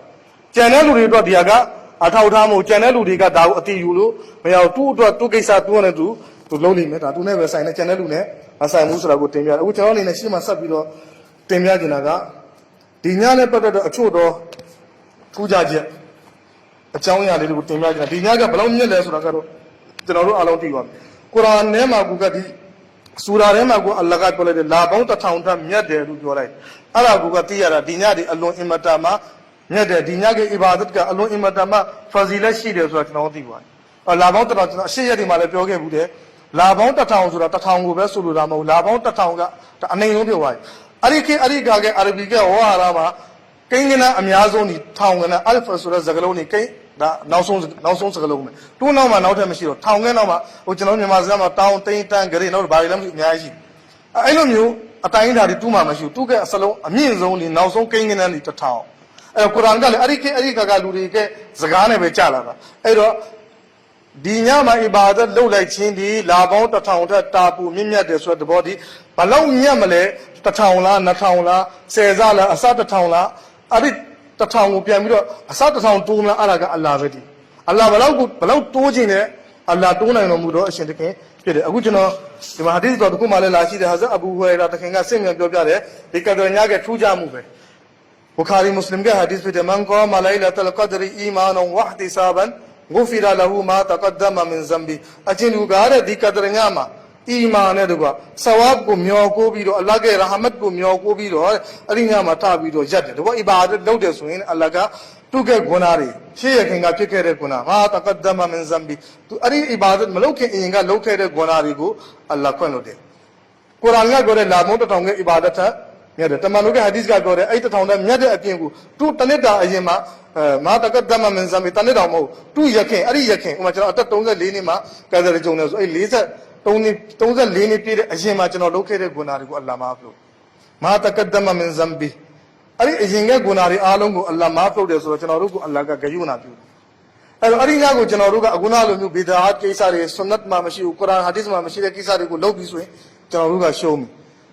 Channel Rido Diaga, Ataudamo, Channel Riga, Dawati Yulu, may have two Kisa 2 to lowly meta, to never sign a channel, as I Musra go Timia, which only in a Shima Sabino, Timia Dinaga, Dinyane Pata a Chudo, Tujaja, a Chawia little Timia, Dinaga, Bologna, Lesragaro, General Alontiwan. Quran Nema Gugati, Sura Rema go Alaga, La Bonta Town, Yade, Rugurai, Ala Gugatia, Dinadi, alone imatama, Yade, Dinaga Ibadaka, alone imatama, Fazila Shidas, like Naudiwan. A La Bonta, she had him Malapoge Bude. La Bonta Town, the town of Sulamo, La Bonta Town, the name of your wife. Ariki Arigaga, Arabiga, or Arama, Kingina, Amiazoni, Town, and Alpha Sura Zagaloni, now songs alone. Two no man out of Machine, Town and Nama, which only Mazama, Town, Taintan, Garino, Balam, Yaji. I don't know, a time that the two mamas you took a salon, a means only now so King and the town. A Kuranga, Ariki Arigaga, Lurike, Zagane, Bechalava. Dinyama ibadat low like chindi, labon ta taunta tapu, mimia de sweat the body, Palau Yamale, Tataula, Nataula, Cezala, Asata Taula, Adit Tatau Piamiro, Asata Town Tuna Alaga Alavedi. Allah Palau Tojine, Allah Tuna no Mudo, Shindike, Agujino, the Mahadis of Kumala Lashi, the Haza Abu Huera, the Kanga Sing and Gobare, because the Naga Tuja move. Bukhari Muslim Hadis with the Manko, Malayla Talakadri, Iman on Wahdi Saban. Gufira lahu ma taqaddama min zambi achin ugare di kadrnyama iman edwa sawab ko myo ko bi do Allah ke rahmat ko myo ko bi do ari nyama ta bi do yat de bo ibadat laut de so yin Allah ka tu ke guna ri she ye khin ga phit ke de guna ma taqaddama min zambi tu ari ibadat ma laut ke yin ga laut ke de guna ri ko Allah khwan lo de Quran ga go de la mo taw ke ibadat tha nyade tamanu ke hadith ga go de ai taw de nyade apin ko tu tanita ayin ma Matakadama Menzami Tanidamo, 2 Yakin, Ari Yakin, Umacha Tonga Linima, Gather Jonas, a laser, Tonga Lini Pid, Ajimachano located Gunari Alama. Matakadama Menzambi. Ari Zinga Gunari Alongo Alama, there's Rachanarugu Alaga Gayuna. Arinago Janaruga Agunalu, be the art Kisari, Sunat Mamashi, Kuran Hadis Mamashi, Kisari, Lobis, Janaruga show me.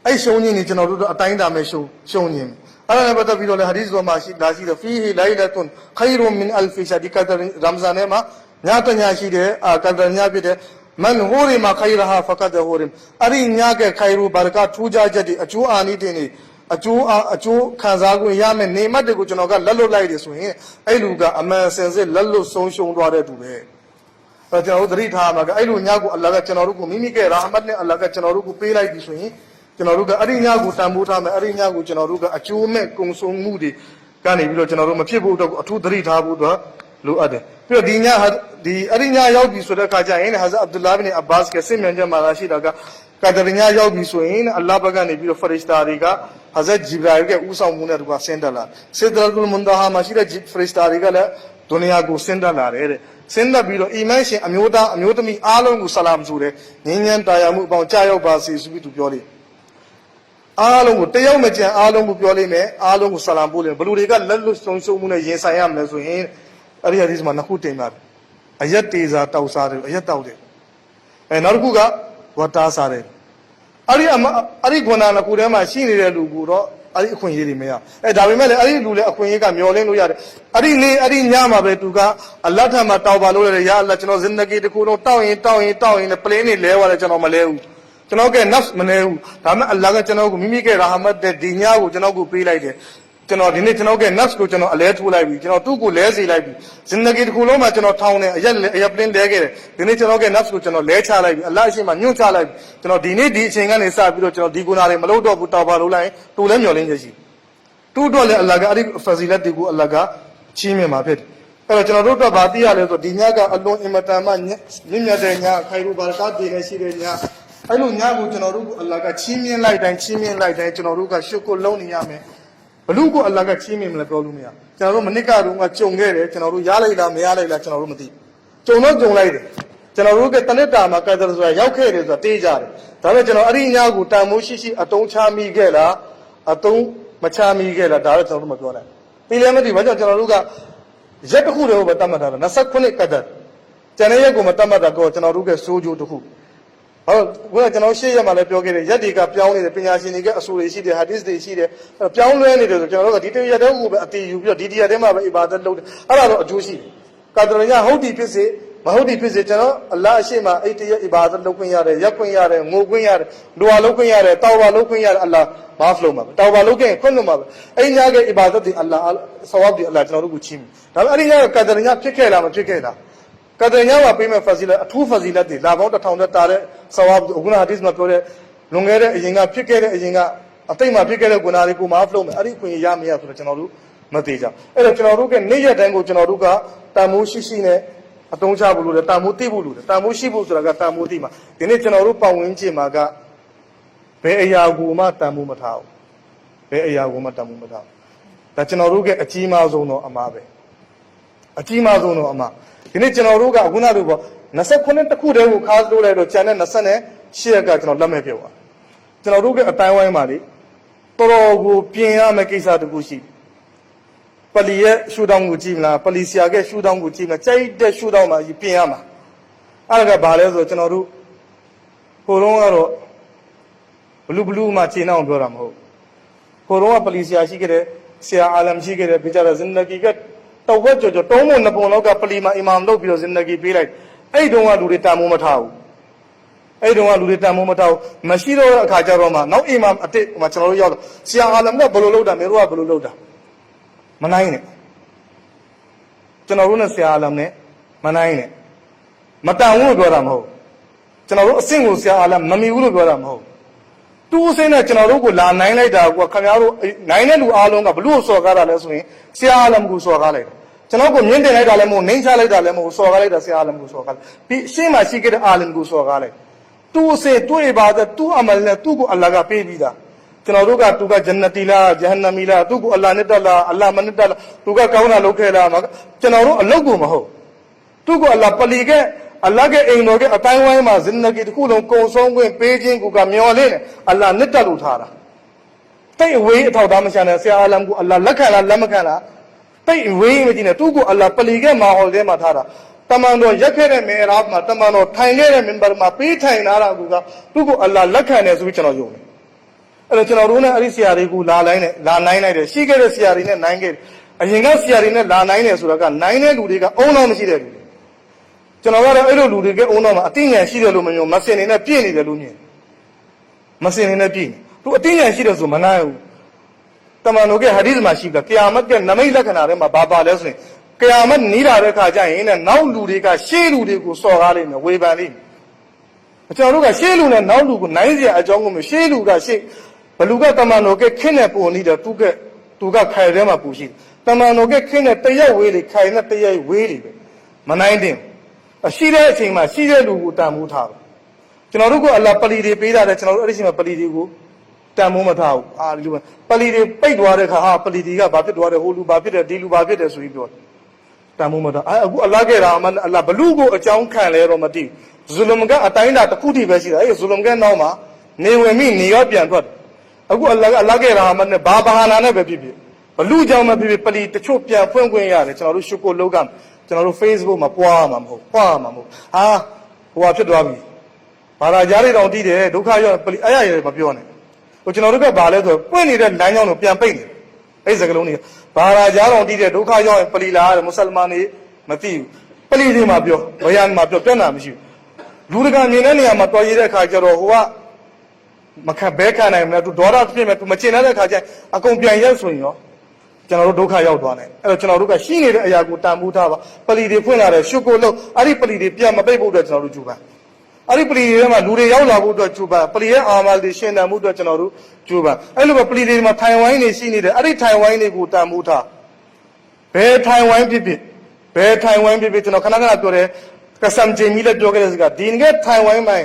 I show you in Janaruga, a time I show him. أنا بدأ في دولة حديث وماشي داسي فيه ليلة خير من ألف شهر كذا رمضان ما نياتا نياشي ده كذا نيابي ده من هوري ما خيرها فقد هورم أري نياك خيرو بركة توجا جدي أشو آني تاني أشو خازاغو يامن نيمة ده كوچنو كا للو لاي ده سوين أي لوكا أما سنزي للو سونشون دواره دوبه فجأة دري تها ما أي لو نياكو الله كا چنورو كو ميمي के रहमत ने الله का चनौरू को पेलाई दी सुई चनौरू का अरिन्या को तांबूठा में अरिन्या को चनौरू का अचू में कुंसों मुदी काने बिलो चनौरू में फिर बूटा अथू दरी था बूटा लो आदे फिर दिन्या दी अरिन्या याव भी सुधा का जाए ने हज़रत अब्दुल्लाह बिन अब्बास कैसे मंजा माराशी लगा कदरिन्या याव भी सुई ने अल्लाह बगा ने बिलो फरिश्तारी का हज़रत जिब्राइल के उसा मुने रुआ सेंडला सिद्दतुल मुंतहा माशीरा फरिश्तारी का दुनिया को सेंडला रे Senda bilo iman shin amyotami along ko salam sure nyanyan tayamu baung chayaw ba si su bi tu pyo le along ko tayaw ma chan along ko pyo le me along ko salam poh le blu de ka lallu song song mu ne yin sai ya ma le so yin ari hadith ma nakhu tin ma ayat teza taw sa de ayat taw de naw ku ka wata sa de ari gona na ku de ma shi ni de lu ko ro ari akhwin yi de me ya da be me le ari lu le akhwin yi ka myo lin lo ya de ari nya ma be tu ka Allah tha ma taw ba lo le ya Allah chano zindagi de ku no taw yin ne plane ni le wa le chano ma le hu chano ke nafs ma ne hu da ma Allah ka chano ko mimi ke rahmat de di nya ko chano ko pe lai de ကျွန်တော်ဒီနေ့ကျွန်တော်က nafs ကိုကျွန်တော်အလဲထိုးလိုက်ပြီကျွန်တော်သူ့ကိုလဲစေလိုက်ပြီဇင်ဒဂီတစ်ခုလုံးမှာကျွန်တော်ထောင်းနေအရက်ပလင်းလဲခဲ့တယ်ဒီနေ့ကျွန်တော်က nafs ကိုကျွန်တော်လဲချလိုက်ပြီအလ္လာဟ်အရှိန်မှာညွှန်ချလိုက်ပြီကျွန်တော်ဒီနေ့ဒီအချိန်ကနေစပြီးတော့ကျွန်တော်ဒီကုနာတွေမလုပ်တော့ဘူးတောက်ပါလို့လိုက်တူလဲမျောလင်းချက်ရှိတူတော့လေအလ္လာဟ်ကအဲ့ဒီဖဇီလတ်တွေကိုအလ္လာဟ်ကချီးမြှင့်မှာဖြစ်တယ်အဲ့တော့ကျွန်တော်တို့တော့ဗာသိရလဲဆိုဒီညကအလွန်အင်မတန်မှမြင့်မြတ်တဲ့ညခိုင်ရူဘာရကာတ်တွေနဲ့ရှိတဲ့ညအဲ့လိုညကိုကျွန်တော်တို့ကအလ္လာဟ်ကချီးမြှင့်လိုက်တိုင်းကျွန်တော်တို့ကရှုကိုလုံးနေရမယ်ဘလူကိုအလ္လာဟ်ကချီးမြှင့်မလဲပြောလို့မရကျွန်တော်တို့မနစ်ကတော့ကကြုံခဲ့တယ်ကျွန်တော်တို့ရလိုက်လားမရလိုက်လားကျွန်တော်တို့မသိကြုံတော့ကြုံလိုက်တယ်ကျွန်တော်တို့ကတနစ်တာမှာကဲတယ်ဆိုတာရောက်ခဲ့တယ်ဆိုတာတေးကြတယ်ဒါပေမဲ့ကျွန်တော်အဲ့ဒီညကိုတန်မိုးရှိအတုံးချမိခဲ့လားအတုံးမချမိခဲ့လားဒါတော့ကျွန်တော်တို့မပြောနိုင်ပြီးလည်းမသိဘာကြောင့်ကျွန်တော်တို့ကရက်တစ်ခုတည်းကိုပဲတတ်မှတ်တာ29ကတ်ကျန်တဲ့ရက်ကိုမတတ်မှတ်တာတော့ကျွန်တော်တို့ကစိုးကြိုးတစ်ခုဟုတ်ကဲ့ကျွန်တော်ရှေ့ရမှာလည်းပြောခဲ့တယ်ရက်တွေကပြောင်းနေတယ်ပညာရှင်တွေကအဆိုတွေရှိတယ်ဟာဒီစ်တွေရှိတယ်ပြောင်းလဲနေတယ်ဆိုကျွန်တော်တို့ကဒီတရက်တည်းကိုပဲအတီးယူပြီးတော့ဒီတရက်တည်းမှာပဲအီဘာဒတ်လုပ်တယ်အဲ့ဒါတော့အကျိုးရှိတယ်ကာဒရညာဟုတ်ဒီဖြစ်စေမဟုတ်ဒီဖြစ်စေကျွန်တော်အလ္လာဟ်အရှိန်မှာအဲ့တရက်အီဘာဒတ်လုပ်ခွင့်ရတယ်ရက်ခွင့်ရတယ်ငိုခွင့်ရတယ်ဒူအာလုပ်ခွင့်ရတယ်တောဝါလုပ်ခွင့်ရတယ်အလ္လာဟ်မာဖ်လုပ်မှာပဲတောဝါလုပ်ခဲ့ခွင့်လို့မှာပဲအဲ့ညကအီဘာဒတ်တွေအလ္လာဟ်ဆဝပ်တွေအလ္လာဟ်ကျွန်တော်တို့ကိုချီးမြှင့်ဒါပေမဲ့အဲ့ဒီညကကာဒရညာဖြစ်ခဲ့လားမဖြစ်ခဲ့လားကတညာမှာပေးမဲ့ဖဇီလတ်အထူးဖဇီလတ်တွေလာပေါင်း1000တက်တာတဲ့ဆဝါဘ်အခုနဟာဒီစ်မှာပြောတဲ့လွန်ခဲ့တဲ့အရင်ကဖြစ်ခဲ့တဲ့အရင်ကအတိတ်မှာဖြစ်ခဲ့တဲ့ဂုဏတွေကိုမာဖ်လုပ်မယ်အဲ့ဒီအခွင့်ရမရဆိုတော့ကျွန်တော်တို့မသိကြအဲ့တော့ကျွန်တော်တို့ကနေ့ရက်တိုင်းကိုကျွန်တော်တို့ကတန်မိုးရှိနဲ့အတုံးချဖို့လို့တယ်တန်မိုးသိဖို့လို့တယ်တန်မိုးရှိဖို့ဆိုတာကတန်မိုးသိမှာဒီနေ့ကျွန်တော်တို့ပတ်ဝန်းကျင်မှာကဘယ်အရာကိုမှတန်မိုးမထားဘူးဘယ်အရာကိုမှတန်မိုးမထားဘူးဒါကျွန်တော်တို့ကအကြီးမားဆုံးတော့အမှားပဲအကြီးမားဆုံးတော့အမှားဒီနေ့ကျွန်တော်တို့ကအခုနကပေါ့29တခုတည်းကိုခါးလို့လိုက်တော့ကျန်တဲ့28ရက်ကကျွန်တော်လက်မဲ့ပြောပါကျွန်တော်တို့ကအတိုင်းဝိုင်းပါလေတော်တော်ကိုပြင်ရမယ့်ကိစ္စတခုရှိပလီရဲ့ရှူတောင်းကိုကြည့်မလားပလီဆရာရဲ့ရှူတောင်းကိုကြည့်မလားကြိုက်တဲ့ရှူတောင်းမှာပြင်ရမှာအဲ့ဒါကဘာလဲဆိုတော့ကျွန်တော်တို့ဟိုတုန်းကတော့ဘလူးမှခြေနှောင်းပြောတာမဟုတ်ဟိုတုန်းကပလီဆရာရှိခဲ့တဲ့ဆရာအာလမ်ရှိခဲ့တဲ့ဘေချာရာဇင်ဒဂီကတော့ဝက်ကြော်တုံးမနှစ်ပုံလောက်ကပလီမာအီမမ်လုပ်ပြီးတော့ဇင်ဒဂီပေးလိုက်အဲ့တုန်းကလူတွေတန်မိုးမထားဘူးအဲ့တုန်းကလူတွေတန်မိုးမထားဘူးမရှိတော့တဲ့အခါကျတော့မှနောက်အီမမ်အတစ်ဟိုမှာကျွန်တော်တို့ရောက်တော့ဆရာအာလမ်ကဘယ်လိုလုပ်တာမင်းတို့ကဘယ်လိုလုပ်တာမနိုင်နဲ့ကျွန်တော်တို့နဲ့ဆရာအာလမ်နဲ့မနိုင်နဲ့မတန်ဘူးလို့ပြောတာမဟုတ်ကျွန်တော်တို့အဆင့်ကိုဆရာအာလမ်မမီဘူးလို့ပြောတာမဟုတ်တူးစင်းနဲ့ကျွန်တော်တို့ကိုလာနိုင်လိုက်တာကခင်ဗျားတို့နိုင်တဲ့လူအားလုံးကဘလို့စော်ကားတာလဲဆိုရင်ဆရာအာလမ်ကိုစော်ကားလိုက်တယ်ကျွန်တော်ကိုမြင့်တင်လိုက်တာလည်းမဟုတ်နှိမ့်ချလိုက်တာလည်းမဟုတ်စော်ကားလိုက်တာဆရာအာလမ်ကိုစော်ကားပြီးရှင်းမှရှိခဲ့တဲ့အာလမ်ကိုစော်ကားလိုက်တူးစေတွေ့ပါတဲ့တူးအမလနဲ့သူ့ကိုအလ္လာဟ်ကပေးပြီးသားကျွန်တော်တို့ကသူကဂျန်နတီလားဂျဟန်နမီလားသူ့ကိုအလ္လာဟ်နဲ့တက်လားအလ္လာဟ်မနဲ့တက်လားသူကကောင်းတာလုပ်ခဲ့လားကျွန်တော်တို့အလုပ်ကိုမဟုတ်သူ့ကိုအလ္လာဟ်ပလီကအလ္လာဟ်ရဲ့အိမ်တော်ကအတိုင်းဝိုင်းမှာဇင်ဒဂီတစ်ခုလုံးကုံဆုံးခွင့်ပေးခြင်းကိုကမျော်လင့်တယ်အလ္လာဟ်နဲ့တက်လို့ထားတာတိတ်အဝေးအထောက်သားမရှာနဲ့ဆရာအာလမ်ကိုအလ္လာဟ်လက်ခံလားလက်မခံလားတိတ်အဝေးမကြည့်နဲ့သူ့ကိုအလ္လာဟ်ပလီကမာဟော်ထဲမှာထားတာတမန်တော်ရက်ခဲ့တဲ့မေရာမှာတမန်တော်ထိုင်ခဲ့တဲ့မင်ဘာမှာပေးထိုင်လာတာကသူ့ကိုအလ္လာဟ်လက်ခံတယ်ဆိုပြီးကျွန်တော်ယုံတယ်အဲ့တော့ကျွန်တော်တို့နဲ့အဲ့ဒီဆရာတွေကိုလာနိုင်လိုက်တယ်ရှိခဲ့တဲ့ဆရာတွေနဲ့နိုင်ခဲ့တယ်အရင်ကဆရာတွေနဲ့လာနိုင်တယ်ဆိုတာကနိုင်တဲ့လူတွေကအုံတော့မရှိတဲ့လူတွေကျွန်တော်ကတော့အဲ့လိုလူတွေကအုံတော့မှာအတိညာရှိတယ်လို့မမြင်မစင်နေနဲ့ပြည့်နေတယ်လို့မြင်မစင်နေနဲ့ပြည့်နေသူအတိညာရှိတယ်ဆိုမနိုင်ဘူးတမန်တော်ကဟာဒီသ်မှာရှိတာကီယာမတ်ကနမိတ်လက္ခဏာထဲမှာဘာပါလဲဆိုရင်ကီယာမတ်နီးလာတဲ့ခါကျရင်နဲ့နောက်လူတွေကရှေးလူတွေကိုစော်ကားလိမ့်မယ်ဝေဖန်လိမ့်မယ်ကျွန်တော်တို့ကရှေးလူနဲ့နောက်လူကိုနိုင်စရာအကြောင်းကိုမျိုးရှေးလူကရှေးဘလူကတမန်တော်ကခင်းနဲ့ပုံနေတယ်သူကခိုင်ထဲမှာပူရှိတမန်တော်ကခင်းနဲ့တရက်ဝေးလေခိုင်နဲ့တရက်ဝေးလေပဲမနိုင်တင်ရှိတဲ့အချိန်မှာရှိတဲ့လူကိုတန်မိုးထားတယ်ကျွန်တော်တို့ကအလ္လာဟ်ပလီတွေပေးတာတဲ့ကျွန်တော်တို့အဲ့ဒီအချိန်မှာပလီတွေကိုတန်မိုးမထားဘူးဒီလိုပလီတွေပိတ်သွားတဲ့ခါဟာပလီတွေကဘာဖြစ်သွားတယ်ဟိုလူဘာဖြစ်တယ်ဒီလူဘာဖြစ်တယ်ဆိုပြီးပြောတန်မိုးမထားအခုအလ္လာဟ်ကရာမန်အလ္လာဟ်ဘလူကိုအကြောင်းခံလဲတော့မသိဘူးဇူလမ်ကအတိုင်းတာတစ်ခုတည်းပဲရှိတာအဲ့ဇူလမ်ကနောက်မှာနေဝင်မိနေရောပြန်ထွက်အခုအလ္လာဟ်ကရာမန်နဲ့ဘာဘာဟာနာနဲ့ပဲဖြစ်ဖြစ်ဘလူကြောင့်မဖြစ်ဖြစ်ပလီတချို့ပြန်ဖွင့်ခွင့်ရတယ်ကျွန်တော်တို့ရှုကိုလောကကျွန်တော်တို့ Facebook မှာပွားမှာမဟုတ်ဟာဟိုဖြစ်သွားပြီဘာသာကြားတွေတောင်တီးတယ်ဒုက္ခရောက်ပလီအဲ့ရရမပြောနဲ့ဟိုကျွန်တော်တို့ကဘာလဲဆိုပွင့်နေတဲ့လမ်းကြောင်းကိုပြန်ပိတ်နေအဲ့စကလုံးတွေကဘာသာကြားတောင်တီးတယ်ဒုက္ခရောက်ရင်ပလီလာတယ်မွတ်စလမန်တွေမသိဘူးပလီတွေမှာပြောဘယန်မှာပြောပြတ်နာမရှိဘူးလူတကာမြင်တဲ့နေရာမှာတော်ရည်တဲ့အခါကျတော့ဟိုကမခံဘဲခံနိုင်မလားသူဒေါသဖြစ်မယ်သူမချင်တဲ့အခါကျအကုန်ပြန်ရက်ဆိုရင်ရော ကျွန်တော်တို့ဒုက္ခရောက်သွားတယ်အဲ့တော့ကျွန်တော်တို့ကရှိနေတဲ့အရာကိုတန်ဖိုးထားပါပလီတွေဖွင့်လာတဲ့ရှုကိုလို့အဲ့ဒီပလီတွေပြန်မပိတ်ဖို့အတွက်ကျွန်တော်တို့ကြိုးပမ်းအဲ့ဒီပလီတွေမှာလူတွေရောက်လာဖို့အတွက်ကြိုးပမ်းပလီရဲ့အာမလ်တွေရှင်းတန်မှုအတွက်ကျွန်တော်တို့ကြိုးပမ်းအဲ့လိုပဲပလီတွေမှာထိုင်ဝိုင်းနေရှိနေတယ်အဲ့ဒီထိုင်ဝိုင်းတွေကိုတန်ဖိုးထားဘယ်ထိုင်ဝိုင်းဖြစ်ဖြစ်ကျွန်တော်ခဏခဏပြောတယ်ကဆမ်ဂျေမီလည်းပြောခဲ့တဲ့စကားဒီငယ်ထိုင်ဝိုင်းမှာ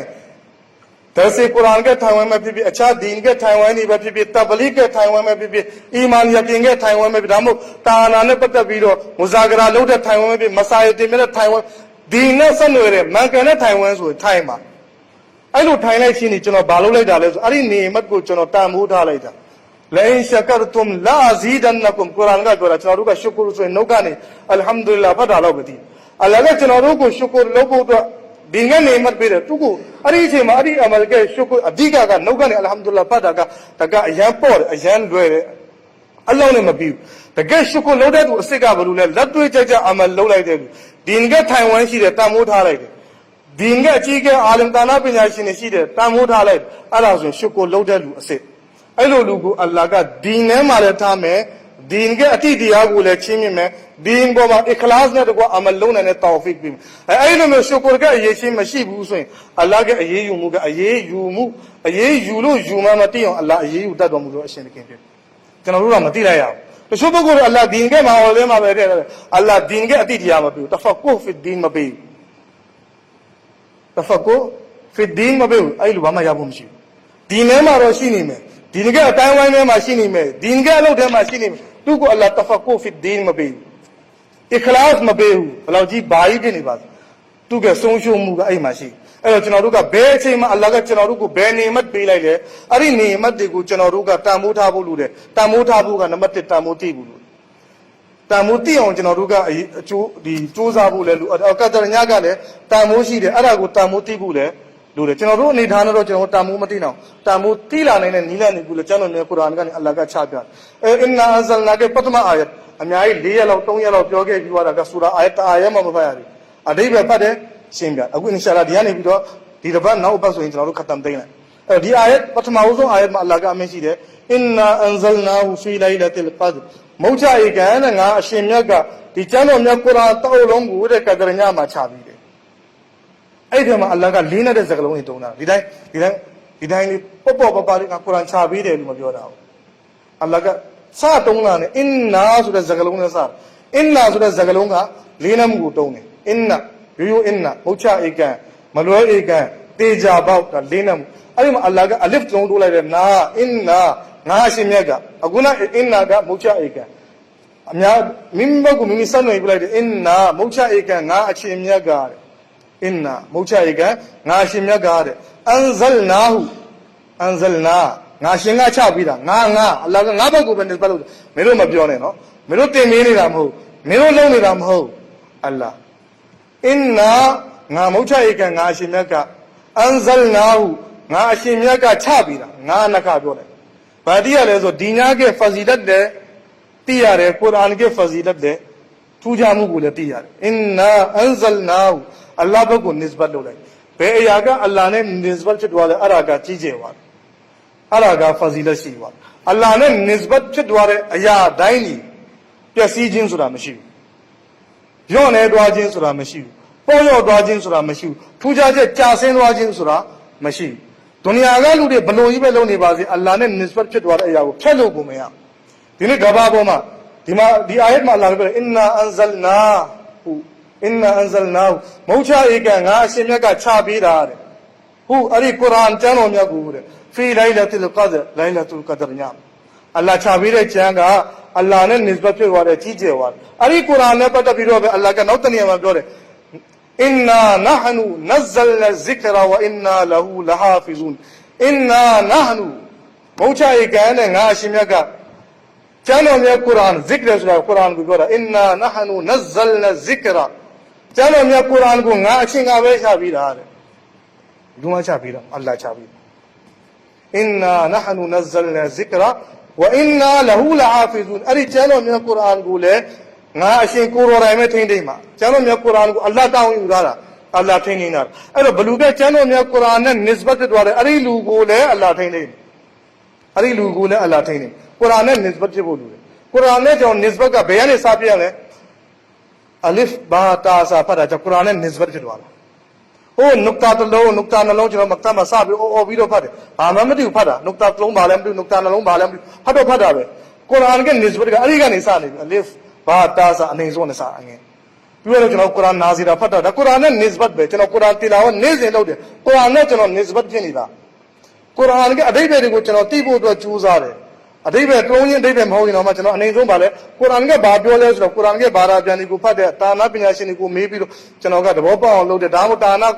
ဒါစေကုရ်အာန်ကထိုင်ဝိုင်းမှာဖြစ်ဖြစ်အခြားဒီငယ်ထိုင်ဝိုင်းတွေပဲဖြစ်ဖြစ်တဘလီကထိုင်ဝိုင်းမှာဖြစ်ဖြစ်အီမန်ယကင်ကထိုင်ဝိုင်းမှာဖြစ်ဒါမှမဟုတ်တာနာနဲ့ပတ်သက်ပြီးတော့မူဇာဂရာလုပ်တဲ့ထိုင်ဝိုင်းမှာဖြစ်မဆာယတင်တဲ့ထိုင်ဝိုင်းဒီနဲ့ဆက်နွယ်တဲ့မန်ကန်တဲ့ထိုင်ဝိုင်းဆိုရင်ထိုင်ပါအဲ့လိုထိုင်လိုက်ချင်းนี่ကျွန်တော်ဘာလုပ်လိုက်တာလဲဆိုအဲ့ဒီနေမတ်ကိုကျွန်တော်တန်ဖိုးထားလိုက်တာလာအင်ရှကာတုမ်လာအဇီဒန်နကုမ်ကုရ်အာန်ကပြောတာကျွန်တော်တို့ကရှုကူဆိုရင်နှုတ်ကနေအလ်ဟမ်ဒူလ illah ဖတ်တာတော့ပဲဒီအလ္လာဟ်ကကျွန်တော်တို့ကိုရှုကူလုပ်ဖို့အတွက်ဒီငယ်နေမတ်ပေးတယ်သူကိုအဲ့ဒီအချိန်မှာအဲ့ဒီအမလ်ကရှုကူအဓိကနှုတ်ကနေအလ်ဟမ်ဒူလ illah ဖတ်တာကတကအရန်ပေါ့တယ်အရန်လွယ်တယ်အလောင်းနဲ့မပြီးဘူးတကယ်ရှုကူလုပ်တဲ့သူအစ်စ်ကဘယ်လိုလဲလက်တွေ့ကြကြအမလ်လုပ်လိုက်တဲ့သူဒီငယ်ထိုင်ဝမ်းရှိတယ်တန်ဖိုးထားလိုက်တယ်ဒီငယ်အကြီးကအာလမ်တာနာပညာရှင်တွေရှိတယ်တန်ဖိုးထားလိုက်အဲ့ဒါဆိုရင်ရှုကူလုပ်တဲ့လူအစ်စ်အဲ့လိုလူကိုအလ္လာဟ်ကဒီနည်းမှာလည်းထားမယ်ဒီငယ်အတိတရားကိုလည်းချင်းမြင်မယ်ဒီငပေါ်မှာအခလာစ်နဲ့တကွာအမလ်လုံးနဲ့တောဖစ်ပြီးအဲ့လိုမျိုးရှုကူကအရေးချင်းမရှိဘူးဆိုရင်အလ္လာဟ်ကအရေးယူမှုကအရေးယူလို့ယူမှမသိအောင်အလ္လာဟ်အရေးယူတတ်တော်မူလို့အရှင်သခင်ဖြစ်ကျွန်တော်တို့တော့မသိလိုက်ရဘူးတချို့ပုဂ္ဂိုလ်တွေအလ္လာဟ်ဒီငယ်မှာဟောလဲမှာပဲတဲ့အလ္လာဟ်ဒီငယ်အတိတရားမပြီးဘူးတဖကုဖီဒီန်မပြီးတဖကုဖီဒီန်မပြီးအဲ့လိုဘာမှရဖို့မရှိဘူးဒီနည်းမှာတော့ရှိနေမယ်ဒီငယ်အတိုင်းဝိုင်းထဲမှာရှိနေမယ်ဒီငယ်အလုပ်ထဲမှာရှိနေမယ်သူကိုအလ္လာဟ်တဖကုဖီဒီန်မပြီးइखलासမပေးဘူးဘယ်လောက်ကြီးဘာကြီးဖြစ်နေပါလဲသူကဆုံးရှုံးမှုကအဲ့မှာရှိအဲ့တော့ကျွန်တော်တို့ကဘယ်အချိန်မှာအလ္လာဟ်ကကျွန်တော်တို့ကိုဘယ်နေမတ်ပေးလိုက်လဲအဲ့ဒီနေမတ်တွေကိုကျွန်တော်တို့ကတန်ဖိုးထားဖို့လိုတယ်တန်ဖိုးထားဖို့ကနံပါတ်1တန်ဖိုးသိဖို့လိုတန်ဖိုးသိအောင်ကျွန်တော်တို့ကအကျိုးဒီစူးစမ်းဖို့လဲလိုကတရညကလည်းတန်ဖိုးရှိတယ်အဲ့ဒါကိုတန်ဖိုးသိဖို့လဲလိုတယ်ကျွန်တော်တို့အနေထားနဲ့တော့ကျွန်တော်တန်ဖိုးမသိအောင်တန်ဖိုးသိလာနိုင်တဲ့နီးလန်းတွေကိုလည်းကျွန်တော်တို့ကုရ်အာန်ကနေအလ္လာဟ်ကချပြအင်နာအန်ဇလနာကပထမအာယတ်အများကြီး4ရက်လောက်3ရက်လောက်ပြောခဲ့ပြီးသွားတာကဆူရာအာယတ်အာယတ်မှမဖတ်ရဘူးအဓိပ္ပာယ်ဖတ်တယ်ရှင်းပြအခုအင်ရှာအလ္လာဟ်ဒီကနေပြီးတော့ဒီတစ်ပတ်နောက်ပတ်ဆိုရင်ကျွန်တော်တို့ခတ်တမ်သိမ်းလိုက်အဲဒီအာယတ်ပထမဆုံးအာယတ်မှာအလ္လာဟ်ကအမင်းရှိတယ်အင်နာအန်ဇလနာဟူဖီလိုင်လတ်လ်ကဒ်မုတ်ချဧကန်နဲ့ငါအရှင်မြတ်ကဒီကျမ်းတော်မြတ်ကုရ်အာန်တောက်လုံးကိုတဲ့ကဒရညမှာချပြီးတယ်အဲ့ဒီမှာအလ္လာဟ်ကလေးနဲ့တဲ့စကားလုံးတွေတုံးတာဒီတိုင်းလေးပေါ့ပပလေးကကုရ်အာန်ချပြီးတယ်လို့မပြောတာဘူးအလ္လာဟ်ကစတုံးတာနဲ့အင်နာဆိုတဲ့စကားလုံးနဲ့စအင်နာဆိုတဲ့စကားလုံးကလေးနှမှုကိုတုံးတယ်အင်နာရိုးအင်နာမုတ်ချဧကန်မလွဲဧကန်တေချာပေါက်ဒါလေးနှမှုအဲ့ဒီမှာအလ္လာဟ်ကအလစ်တုံးတိုးလိုက်တယ်နာအင်နာငါအရှင်မြတ်ကအခုနအင်နာကမုတ်ချဧကန်အများမိမိဘက်ကိုမိမိစက်နေပြလိုက်တယ်အင်နာမုတ်ချဧကန်ငါအရှင်မြတ်ကတဲ့အင်နာမုတ်ချဧကန်ငါအရှင်မြတ်ကတဲ့အန်ဇလနာဟုအန်ဇလနာငါရှင်ကချပြီးတာငါအလ္လာဟ်ကငါဘက်ကိုပဲနေပတ်လို့မင်းတို့မပြောနဲ့နော်မင်းတို့တင်မင်းနေတာမဟုတ်မင်းတို့လုံးနေတာမဟုတ်အလ္လာဟ်အင်နာငါမုတ်ချဧကန်ငါအရှင်မြတ်ကအန်ဇလနာဟုငါအရှင်မြတ်ကချပြီးတာငါနခပြောတယ်ဘာတိရလဲဆိုဒီညာကဖဇီလတ်တဲ့သိရတယ်ကုရ်အာန်ကဖဇီလတ်တဲ့ထူးခြားမှုကိုလည်းသိရတယ်အင်နာအန်ဇလနာဟုအလ္လာဟ်ဘက်ကိုနစ္စဘတ်လုပ်လိုက်ဘယ်အရာကအလ္လာဟ်နဲ့နစ္စဘတ်ဖြစ်သွားလဲအဲ့ဒါကကြီးကျယ်သွားအဲ့ဒါကဖဇီလတ်ရှိသွားအလ္လာဟ်နဲ့နစ္စဘတ်ဖြစ်သွားတဲ့အရာတိုင်းကြီးပျက်စီးခြင်းဆိုတာမရှိဘူးညော့နေသွားခြင်းဆိုတာမရှိဘူးပေါ်ရော့သွားခြင်းဆိုတာမရှိဘူးထူးခြားချက်ကြာဆင်းသွားခြင်းဆိုတာမရှိဘူးဒုနီယာကလူတွေဘလို့ကြီးပဲလုပ်နေပါစေအလ္လာဟ်နဲ့နစ္စဘတ်ဖြစ်သွားတဲ့အရာကိုဖျက်လို့ကိုမရဒီနေ့ကဘာပေါ်မှာဒီအာယတ်မှာအလ္လာဟ်ပြောတယ်အင်နာအန်ဇလနာဟူအင်နာအန်ဇလနာမုတ်ချဧကန်ငါအရှင်မြတ်ကချပေးတာတဲ့ဟူအဲ့ဒီကုရ်အာန်ကျမ်းတော်မြတ်ကိုတဲ့ဖီလိုင်လတ်လ်ကဒ်လိုင်လတ်လ်ကဒ်ညအလ္လာဟ်ချပေးတဲ့ကျမ်းကအလ္လာဟ်နဲ့နစ္စဘတ်ဖြစ်သွားတဲ့ကြီးကျယ်သွားအဲ့ဒီကုရ်အာန်နဲ့ပတ်သက်ပြီးတော့ပဲအလ္လာဟ်ကနောက်တနည်းမှာပြောတယ်အင်နာနဟနူနဇလနာဇစ်ကရာဝအင်နာလဟူလဟာဖီဇူန်အင်နာနဟနူမုတ်ချဧကန်နဲ့ငါအရှင်မြတ်ကကျမ်းတော်မြတ်ကုရ်အာန်ဇစ်ကရဆိုတာကုရ်အာန်ကိုပြောတာအင်နာနဟနူနဇလနာဇစ်ကရာကျမ်းတော်မြတ်ကုရ်အာန်ကိုငါအချင်းကပဲချပြီးတာတဲ့လူမချပြီးတော့အလ္လာဟ်ချပြီးအင်နာနဟနူနဇလနာဇစ်ကရာဝအင်နာလဟူလဟာဖီဇူန်အဲ့ဒီကျမ်းတော်မြတ်ကုရ်အာန်ကိုလည်းငါအရှင်ကိုရော်တိုင်းပဲထိမ့်ထိမ့်မှာကျမ်းတော်မြတ်ကုရ်အာန်ကိုအလ္လာဟ်တောင်းယူထားတာအလ္လာဟ်ထိမ့်နေတာအဲ့တော့ဘလူကကျမ်းတော်မြတ်ကုရ်အာန်နဲ့နစ္စဘတ်ဖြစ်သွားတယ်အဲ့ဒီလူကိုလည်းအလ္လာဟ်ထိမ့်နေအဲ့ဒီလူကိုလည်းအလ္လာဟ်ထိမ့်နေကုရ်အာန်နဲ့နစ္စဘတ်ဖြစ်ဖို့လူတယ် ကုရ်အာန်နဲ့ကျွန်တော် nisbat ကဘယ်ကနေစပြရလဲ alif ba ta sa ဖတ်တာကြောင့်ကုရ်အာန်နဲ့ nisbat ဖြစ်သွားတာဟိုနုကတာတစ်လုံးနုကတာနှလုံးကျွန်တော်မကတ်မှာစပြီးအော်ပြီးတော့ဖတ်တယ်ဘာမှမသိဘူးဖတ်တာနုကတာတစ်လုံးဘာလဲမသိဘူးနုကတာနှလုံးဘာလဲမသိဘူးဖတ်တော့ဖတ်တာပဲကုရ်အာန်က nisbat ကအဲ့ဒီကနေစနေပြီ alif ba ta sa အနေဆုံးနဲ့စအငယ်ပြီးတော့ကျွန်တော်ကုရ်အာန်နာဇီရာဖတ်တာဒါကုရ်အာန်နဲ့ nisbat ပဲကျွန်တော်ကုရ်အာန်တီလာဝတ်နေ့စဉ်လုပ်တယ်ကုရ်အာန်နဲ့ကျွန်တော် nisbat ဖြစ်နေတာကုရ်အာန်ကအဓိပ္ပာယ်တွေကိုကျွန်တော်သိဖို့အတွက်ကြိုးစားတယ်အဓိပ္ပာယ်တုံးချင်းအဓိပ္ပာယ်မဟုတ်ရင်တော့မှကျွန်တော်အနေဆုံးပါလဲကုရ်အာန်ကဘာပြောလဲဆိုတော့ကုရ်အာန်ကဘာသာပြန်ဒီကိုဖတ်တဲ့တာနာပညာရှင်တွေကိုမေးပြီးတော့ကျွန်တော်ကသဘောပေါက်အောင်လုပ်တယ်ဒါမှမဟုတ်တာနာ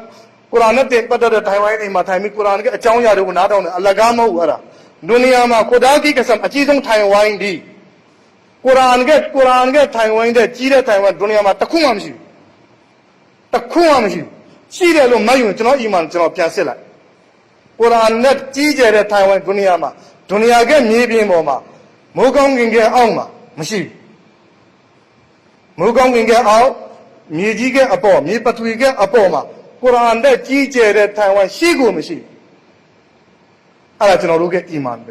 ကုရ်အာန်နဲ့တင်ပတ်သက်တဲ့ထိုင်ဝိုင်းအိမ်မှာထိုင်ပြီးကုရ်အာန်ကအကြောင်းအရာတွေကိုနားထောင်တယ်အလကားမဟုတ်ဘူးအဲ့ဒါဒုနီယာမှာခိုဒါကီကဆမ်အကြီးဆုံးထိုင်ဝိုင်းဒီကုရ်အာန်ကထိုင်ဝိုင်းတဲ့ကြီးတဲ့ထိုင်ဝိုင်းဒုနီယာမှာတစ်ခုမှမရှိဘူးတစ်ခုမှမရှိဘူးရှိတယ်လို့မှတ်ယူရင်ကျွန်တော်အီမန်ကျွန်တော်ပြန်စစ်လိုက်ကုရ်အာန်နဲ့ကြီးကျယ်တဲ့ထိုင်ဝိုင်းဒုနီယာမှာဒုနီယာကမြေပြင်ပေါ်မှာမိုးကောင်းကင်ကအောက်မှာမရှိဘူးမိုးကောင်းကင်ကအောက်မြေကြီးကအပေါ်မြေပထဝီကအပေါ်မှာကုရ်အာန်နဲ့ကြီးကျယ်တဲ့ထိုင်ဝိုင်းရှိကိုမရှိဘူးအဲ့ဒါကျွန်တော်တို့ရဲ့အီမန်ပ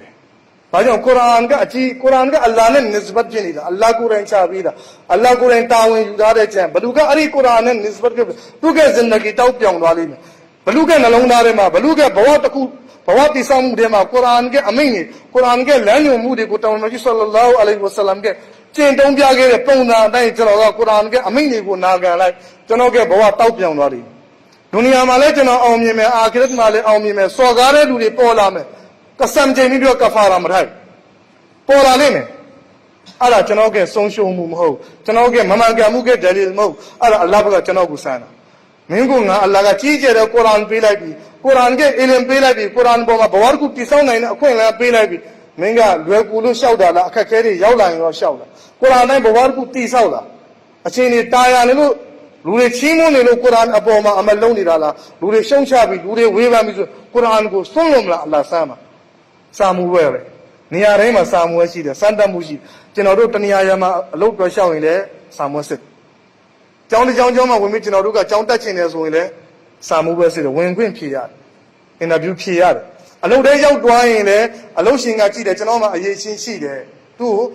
ဲဘာကြောင့်ကုရ်အာန်ကအလ္လာဟ်နဲ့ nisbat ဖြစ်နေတာအလ္လာဟ်ကိုယ်တိုင်ချပြီးတာအလ္လာဟ်ကိုယ်တိုင်တာဝန်ယူထားတဲ့ကျမ်းဘလူကအဲ့ဒီကုရ်အာန်နဲ့ nisbat ဖြစ်သူကဇင်ဒဂီတောက်ပြောင်သွားလိမ့်မယ်ဘလူကနှလုံးသားထဲမှာဘလူကဘဝတစ်ခုဘဝတည်ဆောက်မှုထဲမှာကုရ်အာန်ကအမိန့်တွေကုရ်အာန်ကလမ်းညွှန်မှုတွေကိုတောင်းတော်ကြီးဆလ္လာလာဟူအလိုင်ဝါဆလမ်ကကျင့်သုံးပြခဲ့တဲ့ပုံစံအတိုင်းကျွန်တော်ကကုရ်အာန်ကအမိန့်တွေကိုနာခံလိုက်ကျွန်တော်ကဘဝတောက်ပြောင်သွားလိမ့်မယ်ဒုနီယာမှာလည်းကျွန်တော်အောင်မြင်မယ်အာခရတ်မှာလည်းအောင်မြင်မယ်စော်ကားတဲ့လူတွေပေါ်လာမယ်ကဆမ်ချိန်ပြီးတော့ကဖာရာမထိုက်ပေါ်လာလိမ့်မယ်အဲ့ဒါကျွန်တော်ကဆုံးရှုံးမှုမဟုတ်ကျွန်တော်ကမမှန်ကန်မှုကဒလီမဟုတ်အဲ့ဒါအလ္လာဟ်ကကျွန်တော်ကိုစမ်းတာမင်းကငါအလ္လာဟ်ကကြီးကျယ်တဲ့ကုရ်အာန်ပေးလိုက်ပြီကုရ်အာန်ကအီလမ်ပေးလိုက်ပြီကုရ်အာန်ပေါ်မှာဘဝကူတည်ဆောက်နိုင်တဲ့အခွင့်အလမ်းပေးလိုက်ပြီမင်းကလွယ်ကူလို့ရှောက်တာလားအခက်အခဲတွေရောက်လာရင်တော့ရှောက်လာကုရ်အာန်တိုင်းဘဝကူတည်ဆောက်လာအချိန်တွေတာယာနေလို့လူတွေချီးမွမ်းနေလို့ကုရ်အာန်အပေါ်မှာအမလုံးနေတာလားလူတွေရှုံချပြီးလူတွေဝေဖန်ပြီးဆိုကုရ်အာန်ကိုစွန့်လို့မလားအလ္လာဟ်စမ်းမှာစာမှုပဲပဲနေရာတိုင်းမှာစာမှုပဲရှိတယ်စမ်းတတ်မှုရှိကျွန်တော်တို့တနေရာရာမှာအလုပ်တော်ရှောက်ရင်လည်းစာမှုစစ်ကျောင်းတစ်ကျောင်းမှာဝင်ပြီးကျွန်တော်တို့ကကျောင်းတက်ချင်တယ်ဆိုရင်လည်းစာမှုပဲစစ်တယ်ဝင်ခွင့်ဖြေရတယ်အင်တာဗျူးဖြေရတယ်အလုပ်တွေရောက်သွားရင်လည်းအလုပ်ရှင်ကကြည့်တယ်ကျွန်တော်မှအရေးချင်းရှိတယ်သူ့ကို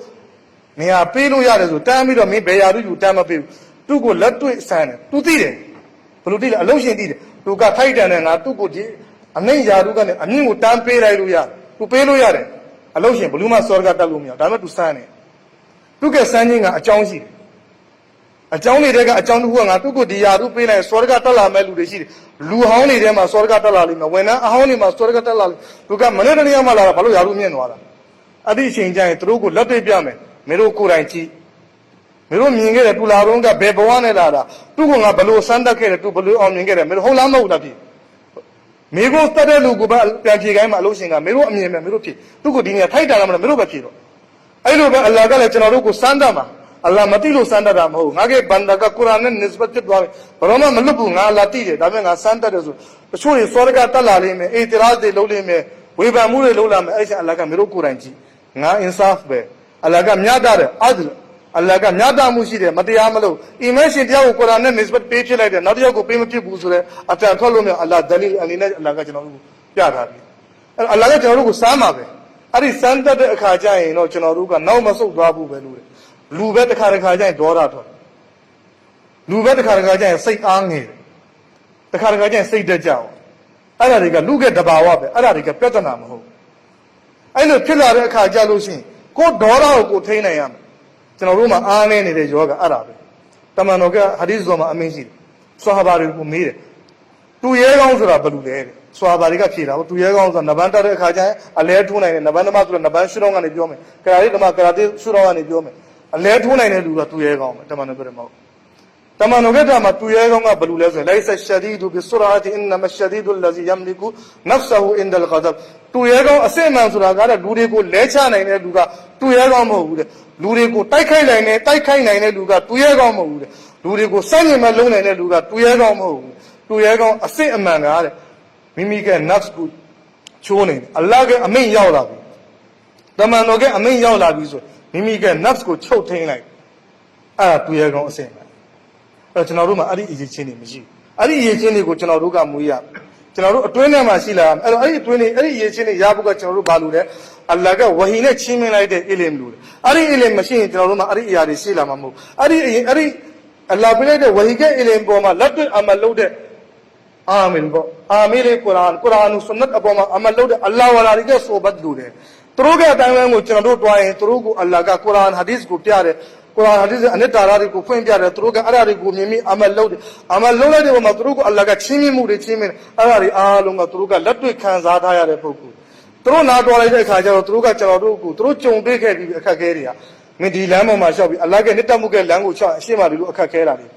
နေရာပေးလို့ရတယ်ဆိုတန်းပြီးတော့မင်းဘယ်ရာတို့ယူတန်းမပေးဘူးသူ့ကိုလက်တွေ့ဆန်းတယ်သူသိတယ်ဘယ်လိုသိလဲအလုပ်ရှင်သိတယ်သူကထိုက်တန်တယ်ငါသူ့ကိုဒီအနှိမ့်ရာတို့ကနေအမြင့်ကိုတန်းပေးလိုက်လို့ရတယ်သူပေးလို့ရတယ်အလုပ်ရှင်ဘလူးမစောရကတက်လို့မရဒါပေမဲ့သူစမ်းတယ်သူကစမ်းခြင်းကအကြောင်းရှိတယ်အကြောင်းတွေတဲကအကြောင်းတစ်ခုကငါသူ့ကိုဒီရာတို့ပေးလိုက်စောရကတက်လာမဲ့လူတွေရှိတယ်လူဟောင်းတွေထဲမှာစောရကတက်လာလိမ့်မယ်ဝန်ထမ်းအဟောင်းတွေမှာစောရကတက်လာလိမ့်သူကမနေ့တနေ့မှလာတာဘာလို့ရာတို့မြင့်သွားတာအဲ့ဒီအချိန်ကျရင်သူတို့ကိုလက်တွေ့ပြမယ်မင်းတို့ကိုယ်တိုင်ကြည့်မင်းတို့မြင်ခဲ့တယ်တူလာတော့ကဘယ်ဘဝနဲ့လာတာသူ့ကငါဘလို့စမ်းတက်ခဲ့တယ်သူဘလို့အောင်မြင်ခဲ့တယ်မင်းတို့ဟုတ်လားမဟုတ်လားဖြစ်မိကိုတက်တဲ့လူကပြန်ဖြေခိုင်းမှာအလို့ရှင်ကမင်းတို့အမြင်မဲ့မင်းတို့ဖြစ်သူ့ကိုဒီနေရာထိုက်တာလားမလားမင်းတို့ပဲဖြေတော့အဲ့လိုပဲအလ္လာဟ်ကလည်းကျွန်တော်တို့ကိုစမ်းတတ်မှာအလ္လာဟ်မသိလို့စမ်းတတ်တာမဟုတ်ငါကဘန္ဒါကကုရ်အာန်နဲ့ nisbat ဖြစ်သွားပြီဘရောမမလွတ်ဘူးငါအလ္လာဟ်သိတယ်ဒါပေမဲ့ငါစမ်းတတ်တယ်ဆိုတချို့တွေစောရကတက်လာလိမ့်မယ်အေတရာတွေလုံးလိမ့်မယ်ဝေဖန်မှုတွေလုံးလာမယ်အဲ့ဒါအလ္လာဟ်ကမင်းတို့ကိုယ်တိုင်ကြည့်ငါအင်ဆာဖ်ပဲအလ္လာဟ်ကမြတ်တယ်အဒ်အလ္လာဟ်ကမြတ်တာမှုရှိတယ်မတရားမလို့အီမန်ရှင်တရားကိုကုရ်အာန်နဲ့ nisbat ပေးဖြစ်လိုက်တယ်နောက်တစ်ယောက်ကိုပေးမဖြစ်ဘူးဆိုတော့အတန်ထွက်လို့မရအလ္လာဟ်ဒလီလ်အနေနဲ့အလ္လာဟ်ကကျွန်တော်တို့ပြထားပြီအဲ့အလ္လာဟ်ကကျွန်တော်တို့ကိုစမ်းပါပဲအဲ့ဒီစမ်းတတ်တဲ့အခါကျရင်တော့ကျွန်တော်တို့ကနောက်မဆုတ်သွားဘူးပဲလို့လူပဲတစ်ခါကျရင်ဒေါသထွက်လူပဲတစ်ခါကျရင်စိတ်အားငယ်တစ်ခါကျရင်စိတ်တက်ကြအောင်အဲ့ဒါတွေကလူကတဘာဝပဲအဲ့ဒါတွေကပြဿနာမဟုတ်အဲ့လိုဖြစ်လာတဲ့အခါကျလို့ရှိရင်ကိုယ်ဒေါသကိုထိန်းနိုင်ရမယ်ကျွန်တော်တို့မှာအားနည်းနေတဲ့ယောဂအဲ့ဒါပဲတမန်တော်ကဟာဒီသ်တော်မှာအမင်းရှိတယ်ဆာဟာဘာတွေကိုမေးတယ်သူရဲကောင်းဆိုတာဘယ်လိုလဲတဲ့ဆာဟာဘာတွေကဖြေတာပေါ့သူရဲကောင်းဆိုတာနဗန်းတက်တဲ့အခါကျရင်အလဲထိုးနိုင်တယ်နဗန်းဓမ္မဆိုတော့နဗန်းရှုထောင်းကနေပြောမယ်ကရာတိဓမ္မကရာတိရှုထောင်းကနေပြောမယ်အလဲထိုးနိုင်တဲ့လူကသူရဲကောင်းပဲတမန်တော်ပြောတယ်မဟုတ်တမန်တော်ကတည်းကသူရဲကောင်းကဘယ်လိုလဲဆိုရင်လိုင်ဆာရှဒီဒူဘီဆူရာတီအင်နမရှဒီဒူလဇီယမ်လီကူနဖ်ဆာဟူအင်ဒလ်ဂဒဘ်သူရဲကောင်းအစစ်အမှန်ဆိုတာကလူတွေကိုလဲချနိုင်တဲ့လူကသူရဲကောင်းမဟုတ်ဘူးတဲ့လူတွေကိုတိုက်ခိုက်နိုင်တဲ့လူကသူရဲကောင်းမဟုတ်ဘူးတဲ့လူတွေကိုစိုက်ညင်မဲ့လုံးနိုင်တဲ့လူကသူရဲကောင်းမဟုတ်ဘူးသူရဲကောင်းအစစ်အမှန်ကတဲ့မိမိကနဖ်စ်ကိုချိုးနေတယ်အလ္လာဟ်ကအမိန့်ရောက်လာပြီတမန်တော်ကအမိန့်ရောက်လာပြီဆိုမိမိကနဖ်စ်ကိုချုပ်ထိန်လိုက်အဲ့ဒါသူရဲကောင်းအစစ်အမှန်အဲ့ကျွန်တော်တို့မှာအဲ့ဒီအရေးချင်းတွေမရှိဘူးအဲ့ဒီအရေးချင်းတွေကိုကျွန်တော်တို့ကမွေးရ ကျွန်တော်တို့အတွင်းထဲမှာရှိလာအဲ့တော့အဲ့ဒီအတွင်းတွေအဲ့ဒီရေချင်းတွေရဖို့ကကျွန်တော်တို့ဘာလို့လဲအလ္လာဟ်ကဝဟီနဲ့ချင်းမင်းလိုက်တဲ့အီလင်လို့အဲ့ဒီအီလင်မရှိရင်ကျွန်တော်တို့မှာအဲ့ဒီအရာတွေရှိလာမှာမဟုတ်အဲ့ဒီအလ္လာဟ်ပြလိုက်တဲ့ဝဟီကအီလင်ပေါ်မှာလက်တွေ့အမလုပ်တဲ့အာမင်ပေါ့အာမီလေကုရ်အာန်နဲ့ဆွန်နတ်အပေါ်မှာအမလုပ်တဲ့အလ္လာဟ်ဝါလာတွေရဲ့ဆိုဘတ်လို့တယ်သူတို့ကအတိုင်းအဝန်းကိုကျွန်တော်တို့တွားရင်သူတို့ကိုအလ္လာဟ်ကကုရ်အာန်ဟာဒီသ်ကိုပြတယ်ကုရ်အာန်ဟာဒီသ်အနှစ်သာရတွေကိုဖွင့်ပြတယ်သူတို့ကအဲ့ဒါတွေကိုမြင်ပြီးအမလုပ်တယ်အမလုပ်လိုက်တဲ့ပုံမှာသူတို့ကိုအလ္လာဟ်ကချင်းမြင့်မှုတွေချင်းမြင့်အဲ့ဒါတွေအားလုံးကသူတို့ကလက်တွေ့ခံစားထားရတဲ့ပုဂ္ဂိုလ်သူတို့နားတွားလိုက်တဲ့အခါကျတော့သူတို့ကကျွန်တော်တို့ကိုသူတို့ကြုံတွေ့ခဲ့ပြီးအခက်အခဲတွေကမင်းဒီလမ်းပေါ်မှာရှောက်ပြီးအလ္လာဟ်ကနှစ်တမှုကလမ်းကိုချအရှင်းမှဒီလိုအခက်အခဲလာတယ်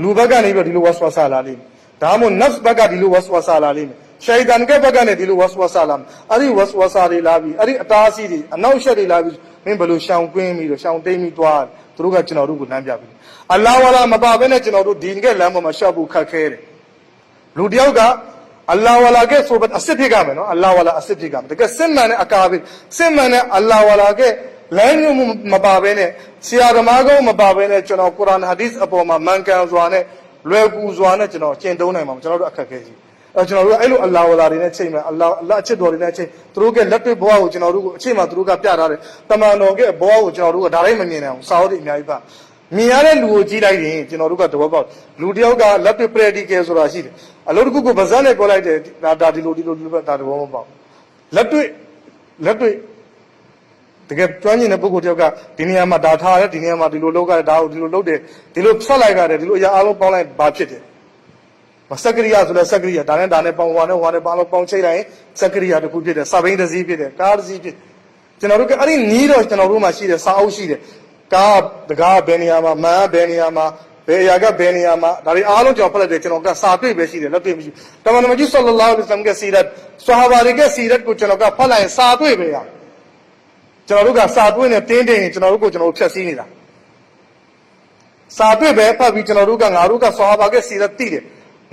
လူဘက်ကနေပြီးဒီလိုဝါဆွာဆာလာလိမ့်မယ်ဒါမှမဟုတ်နဖ်ဘက်ကဒီလိုဝါဆွာဆာလာလိမ့်မယ်ရှိုင်တန်ကဘက်ကနေဒီလိုဝါဆွာဆာလာမယ်အဲ့ဒီဝါဆွာဆာတွေလာပြီးအဲ့ဒီအတားအဆီးတွေအနောက်ရှက်တွေလာပြီးမင်းဘယ်လိုရှောင်ကွင်းပြီးတော့ရှောင်တိမ်ပြီးသွားသူတို့ကကျွန်တော်တို့ကိုလမ်းပြပြီးအလ္လာဟ်ဝါလာမပါဘဲနဲ့ကျွန်တော်တို့ဒီကလမ်းပေါ်မှာရှောက်ဖို့ခက်ခဲတယ်လူတယောက်ကအလ္လာဟ်ဝါလာကဆိုဘတ်အစ်စ်ဖြစ်ကြမယ်နော်အလ္လာဟ်ဝါလာအစ်စ်ဖြစ်ကြမယ်တကယ်စစ်မှန်တဲ့အကာဘစ်စစ်မှန်တဲ့အလ္လာဟ်ဝါလာကလမ်းညွှန်မှုမပါဘဲနဲ့ဆရာသမားကောမပါဘဲနဲ့ကျွန်တော်ကုရ်အာန်ဟာဒီသ်အပေါ်မှာမှန်ကန်စွာနဲ့လွယ်ကူစွာနဲ့ကျွန်တော်ကျင့်သုံးနိုင်မှာကျွန်တော်တို့အခက်ခဲကြီးကျွန်တော်တို့အဲ့လိုအလ္လာဟ်ဝါလာတွေနဲ့ချိန်မှာအလ္လာဟ်အချစ်တော်တွေနဲ့ချိန်သူတို့ကလက်တွေ့ဘဝကိုကျွန်တော်တို့ကိုအချိန်မှာသူတို့ကပြထားတယ်တမန်တော်ကဘဝကိုကျွန်တော်တို့ကဒါတိုင်းမမြင်နိုင်အောင်စာအုပ်တွေအများကြီးပါမြင်ရတဲ့လူကိုကြည့်လိုက်ရင်ကျွန်တော်တို့ကတဘောပေါက်လူတယောက်ကလက်တွေ့ practical ဆိုတာရှိတယ်အလုပ်တစ်ခုကိုဗဇက်နဲ့ပြောလိုက်တယ်ဒါဒီလိုဒါတဘောမပေါက်လက်တွေ့တကယ်ကျွမ်းကျင်တဲ့ပုဂ္ဂိုလ်တယောက်ကဒီနေရာမှာဒါထားတယ်ဒီနေရာမှာဒီလိုလုပ်ရတယ်ဒါကိုဒီလိုလုပ်တယ်ဒီလိုဆက်လိုက်ရတယ်ဒီလိုအရာအလုံးပေါင်းလိုက်ဘာဖြစ်တယ်စက်ကရိယာဆိုလဲစက်ကရိယာဒါနဲ့ပေါင်းဟွာနဲ့ပေါင်းလို့ပေါင်းချိတ်လိုက်ရင်စက်ကရိယာတစ်ခုဖြစ်တယ်စာဘိန်းတစ်စီးဖြစ်တယ်ကားတစ်စီးဖြစ်ကျွန်တော်တို့ကအဲ့ဒီနီးတော့ကျွန်တော်တို့မှာရှိတယ်စာအုပ်ရှိတယ်ကားတကားဘယ်နေရာမှာမန်းဘယ်နေရာမှာဘယ်အရာကဘယ်နေရာမှာဒါတွေအားလုံးကျွန်တော်ဖတ်လိုက်တယ်ကျွန်တော်ကစာတွေ့ပဲရှိတယ်လက်တွေ့မရှိတမန်တော်ကြီးဆလ္လာလာဟ်အလိုင်းဝါဆလမ်ကစီရတ်ဆဟာဘာတွေကစီရတ်ကိုကျွန်တော်ကဖတ်လိုက်ရင်စာတွေ့ပဲရကျွန်တော်တို့ကစာတွေ့နဲ့တင်းတင်းကျွန်တော်တို့ဖြတ်စည်းနေတာစာတွေ့ပဲဖတ်ပြီးကျွန်တော်တို့ကငါတို့ကဆဟာဘာကစီရတ်သိတယ်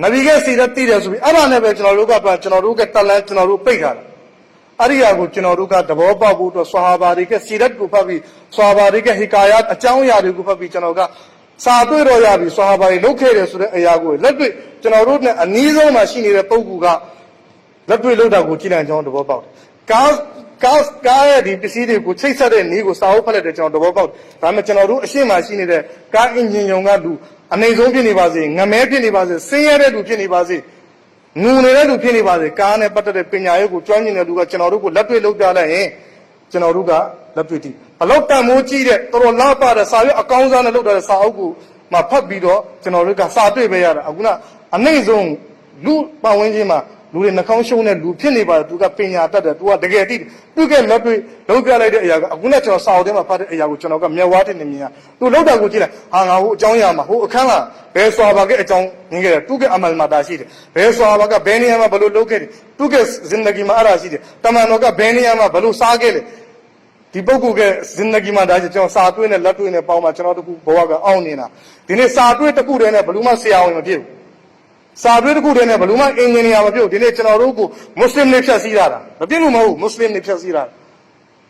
နဗီကစီရတ်သိတယ်ဆိုပြီးအဲ့ဒါနဲ့ပဲကျွန်တော်တို့ကတလန်ကျွန်တော်တို့ပိတ်ထားတာအဲ့ဒီအရာကိုကျွန်တော်တို့ကသဘောပေါက်ဖို့အတွက်ဆဟာဘာတွေကစီရတ်ကိုဖတ်ပြီးဆဟာဘာတွေကဟီကာယတ်အကြောင်းအရာတွေကိုဖတ်ပြီးကျွန်တော်ကစာတွေ့တော့ရပြီဆဟာဘာတွေလုပ်ခဲ့တယ်ဆိုတဲ့အရာကိုလက်တွေ့ကျွန်တော်တို့နဲ့အနည်းဆုံးမှရှိနေတဲ့ပုဂ္ဂိုလ်ကလက်တွေ့လုပ်တာကိုကြည့်နိုင်ကြောင်းသဘောပေါက်တယ်ကားရဲ့ဒီပစ္စည်းတွေကိုချိတ်ဆက်တဲ့နည်းကိုစာအုပ်ဖတ်လိုက်တဲ့ကျွန်တော်သဘောပေါက်ဒါမှကျွန်တော်တို့အရှင်းမှရှိနေတဲ့ကားအင်ဂျင်ယုံကလူအနေဆုံးဖြစ်နေပါစေငမဲဖြစ်နေပါစေဆင်းရဲတဲ့လူဖြစ်နေပါစေငူနေတဲ့လူဖြစ်နေပါစေကားနဲ့ပတ်သက်တဲ့ပညာရေးကိုကျွမ်းကျင်တဲ့လူကကျွန်တော်တို့ကိုလက်တွေ့လုပ်ပြလိုက်ရင်ကျွန်တော်တို့ကလက်တွေ့တည်ဘလောက်တန်မိုးကြီးတဲ့တော်တော်လာပါတဲ့စာရွက်အကောင်းစားနဲ့လုပ်တဲ့စာအုပ်ကိုမှဖတ်ပြီးတော့ကျွန်တော်တို့ကစာတွေ့ပဲရတာအခုကအနိုင်ဆုံးလူပတ်ဝန်းကျင်မှာလူတွေနှာခေါင်းရှုံးတဲ့လူဖြစ်နေပါတယ်သူကပညာတတ်တယ်သူကတကယ်တည်သူကလက်တွေ့လုပ်ပြလိုက်တဲ့အရာကအခုနဲ့ကျွန်တော်စာအုပ်ထဲမှာဖတ်တဲ့အရာကိုကျွန်တော်ကမျက်ဝါးတင်နေမြင်ရသူလောက်တာကိုကြည့်လိုက်ဟာငါဟိုအကြောင်းအရာမှာဟိုအခန်းကဘယ်စွာဘာကအကြောင်းမြင်ခဲ့တယ်သူကအမလ်မာတာရှိတယ်ဘယ်စွာဘာကဘယ်နေရာမှာဘယ်လိုလုပ်ခဲ့တယ်သူကဇင်ဒဂီမှာအဲ့ဒါရှိတယ်တမန်တော်ကဘယ်နေရာမှာဘယ်လိုစားခဲ့လဲဒီပုဂ္ဂိုလ်ကဇင်ဒဂီမှာဒါကျွန်တော်စာတွေ့နဲ့လက်တွေ့နဲ့ပေါင်းမှကျွန်တော်တခုဘဝကအောင်းနေတာဒီနေ့စာတွေ့တစ်ခုတည်းနဲ့ဘယ်လိုမှဆရာဝန်မဖြစ်ဘူးစာတွေ့တစ်ခုတည်းနဲ့ဘယ်လိုမှအင်ဂျင်နီယာမဖြစ်ဘူးဒီနေ့ကျွန်တော်တို့ကိုမွတ်စလင်တွေဖြတ်စည်းတာမဖြစ်လို့မဟုတ်ဘူးမွတ်စလင်တွေဖြတ်စည်းတာ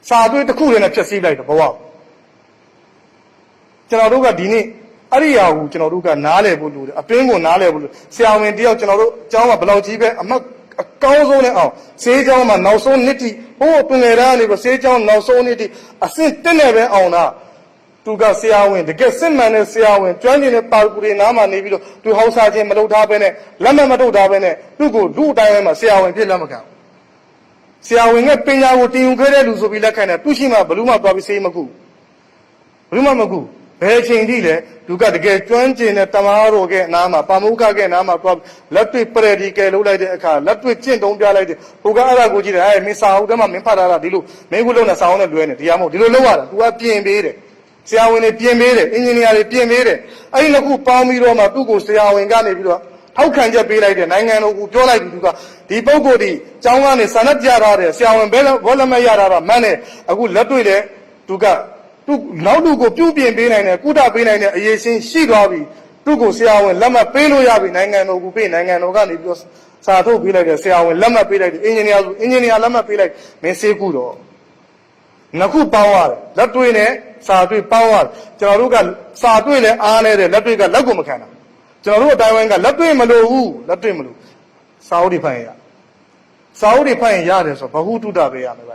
စာတွေ့တစ်ခုတည်းနဲ့ဖြတ်စည်းလိုက်တော့ဘဝကျွန်တော်တို့ကဒီနေ့အဲ့ဒီအရာကိုကျွန်တော်တို့ကနားလည်ဖို့လိုတယ်အတွင်းကိုနားလည်ဖို့လိုဆရာဝန်တယောက်ကျွန်တော်တို့အကြောင်းကဘယ်လောက်ကြီးပဲအကောင်းဆုံးနဲ့အောင်ဆေးကြောင်းမှာနောက်ဆုံးနှစ်တိဟိုပင်ငယ်တန်းကနေပြီးဆေးကြောင်းနောက်ဆုံးနှစ်တိအဆင့်တက်နေပဲအောင်တာသူကဆရာဝန်တကယ်စစ်မှန်တဲ့ဆရာဝန်ကျွမ်းကျင်တဲ့ပါကူတွေနားမှာနေပြီးတော့သူဟောက်စားခြင်းမလုပ်ထားဘဲနဲ့လက်မထုတ်ထားဘဲနဲ့သူ့ကိုလူအတိုင်းမှာဆရာဝန်ဖြစ်လက်မခံဆရာဝန်ကပညာကိုတင်ယူခဲ့တဲ့လူဆိုပြီးလက်ခံတယ်သူရှိမှဘလူးမှသွားပြီးဆေးမကူဘလူးမှမကူဘယ်ချိန်ထိလဲသူကတကယ်ကျွမ်းကျင်တဲ့တမားတော်ရဲ့နားမှာပါမုခရဲ့နားမှာသွားလက်တွေ့ပရဒီကယ်လုပ်လိုက်တဲ့အခါလက်တွေ့ကျင့်သုံးပြလိုက်တဲ့ဟိုကအဲ့ဒါကိုကြည့်တယ်မင်းစာအုပ်ထဲမှာမင်းဖတ်ထားတာဒီလိုမင်းခုလုံးနဲ့စာအုပ်နဲ့လွဲနေတရားမဟုတ်ဒီလိုလုပ်ရတာ तू ကပြင်ပေးတယ်ဆရာဝန်တွေပြင်ပေးတယ်အင်ဂျင်နီယာတွေပြင်ပေးတယ်အဲ့ဒီနှစ်ခုပေါင်းပြီးတော့မှသူ့ကိုဆရာဝန်ကနေပြီးတော့ထောက်ခံချက်ပေးလိုက်တဲ့နိုင်ငံတော်ကိုပြောလိုက်ပြီးသူကဒီပုဂ္ဂိုလ်ဒီကျောင်းကနေစာနဲ့ပြထားတယ်ဆရာဝန်ဘယ်လက်မဲ့ရတာမှန်းတယ်အခုလက်တွေ့တယ်သူကသူနောက်လူကိုပြုပြင်ပေးနိုင်တယ်ကုသပေးနိုင်တဲ့အရေးရှင်းရှိသွားပြီသူ့ကိုဆရာဝန်လက်မှတ်ပေးလို့ရပြီနိုင်ငံတော်ကိုပေးနိုင်ငံတော်ကနေပြီးတော့စာထုတ်ပေးလိုက်တယ်ဆရာဝန်လက်မှတ်ပေးလိုက်တယ်အင်ဂျင်နီယာဆိုအင်ဂျင်နီယာလက်မှတ်ပေးလိုက်မင်းစေးကူတော့နှစ်ခုပေါင်းရတယ်လက်တွေ့နဲ့စာတွေ့ပေါင်းရတယ်ကျွန်တော်တို့ကစာတွေ့နဲ့အားနေတဲ့လက်တွေ့ကလက်ကိုမခံတာကျွန်တော်တို့အတိုင်းဝိုင်းကလက်တွေ့မလို့ဘူးလက်တွေ့မလို့ စာအုပ်တွေဖတ်ရင်ရစာအုပ်တွေဖတ်ရင်ရတယ်ဆိုဘဟုတုတပဲရမယ်ဗျ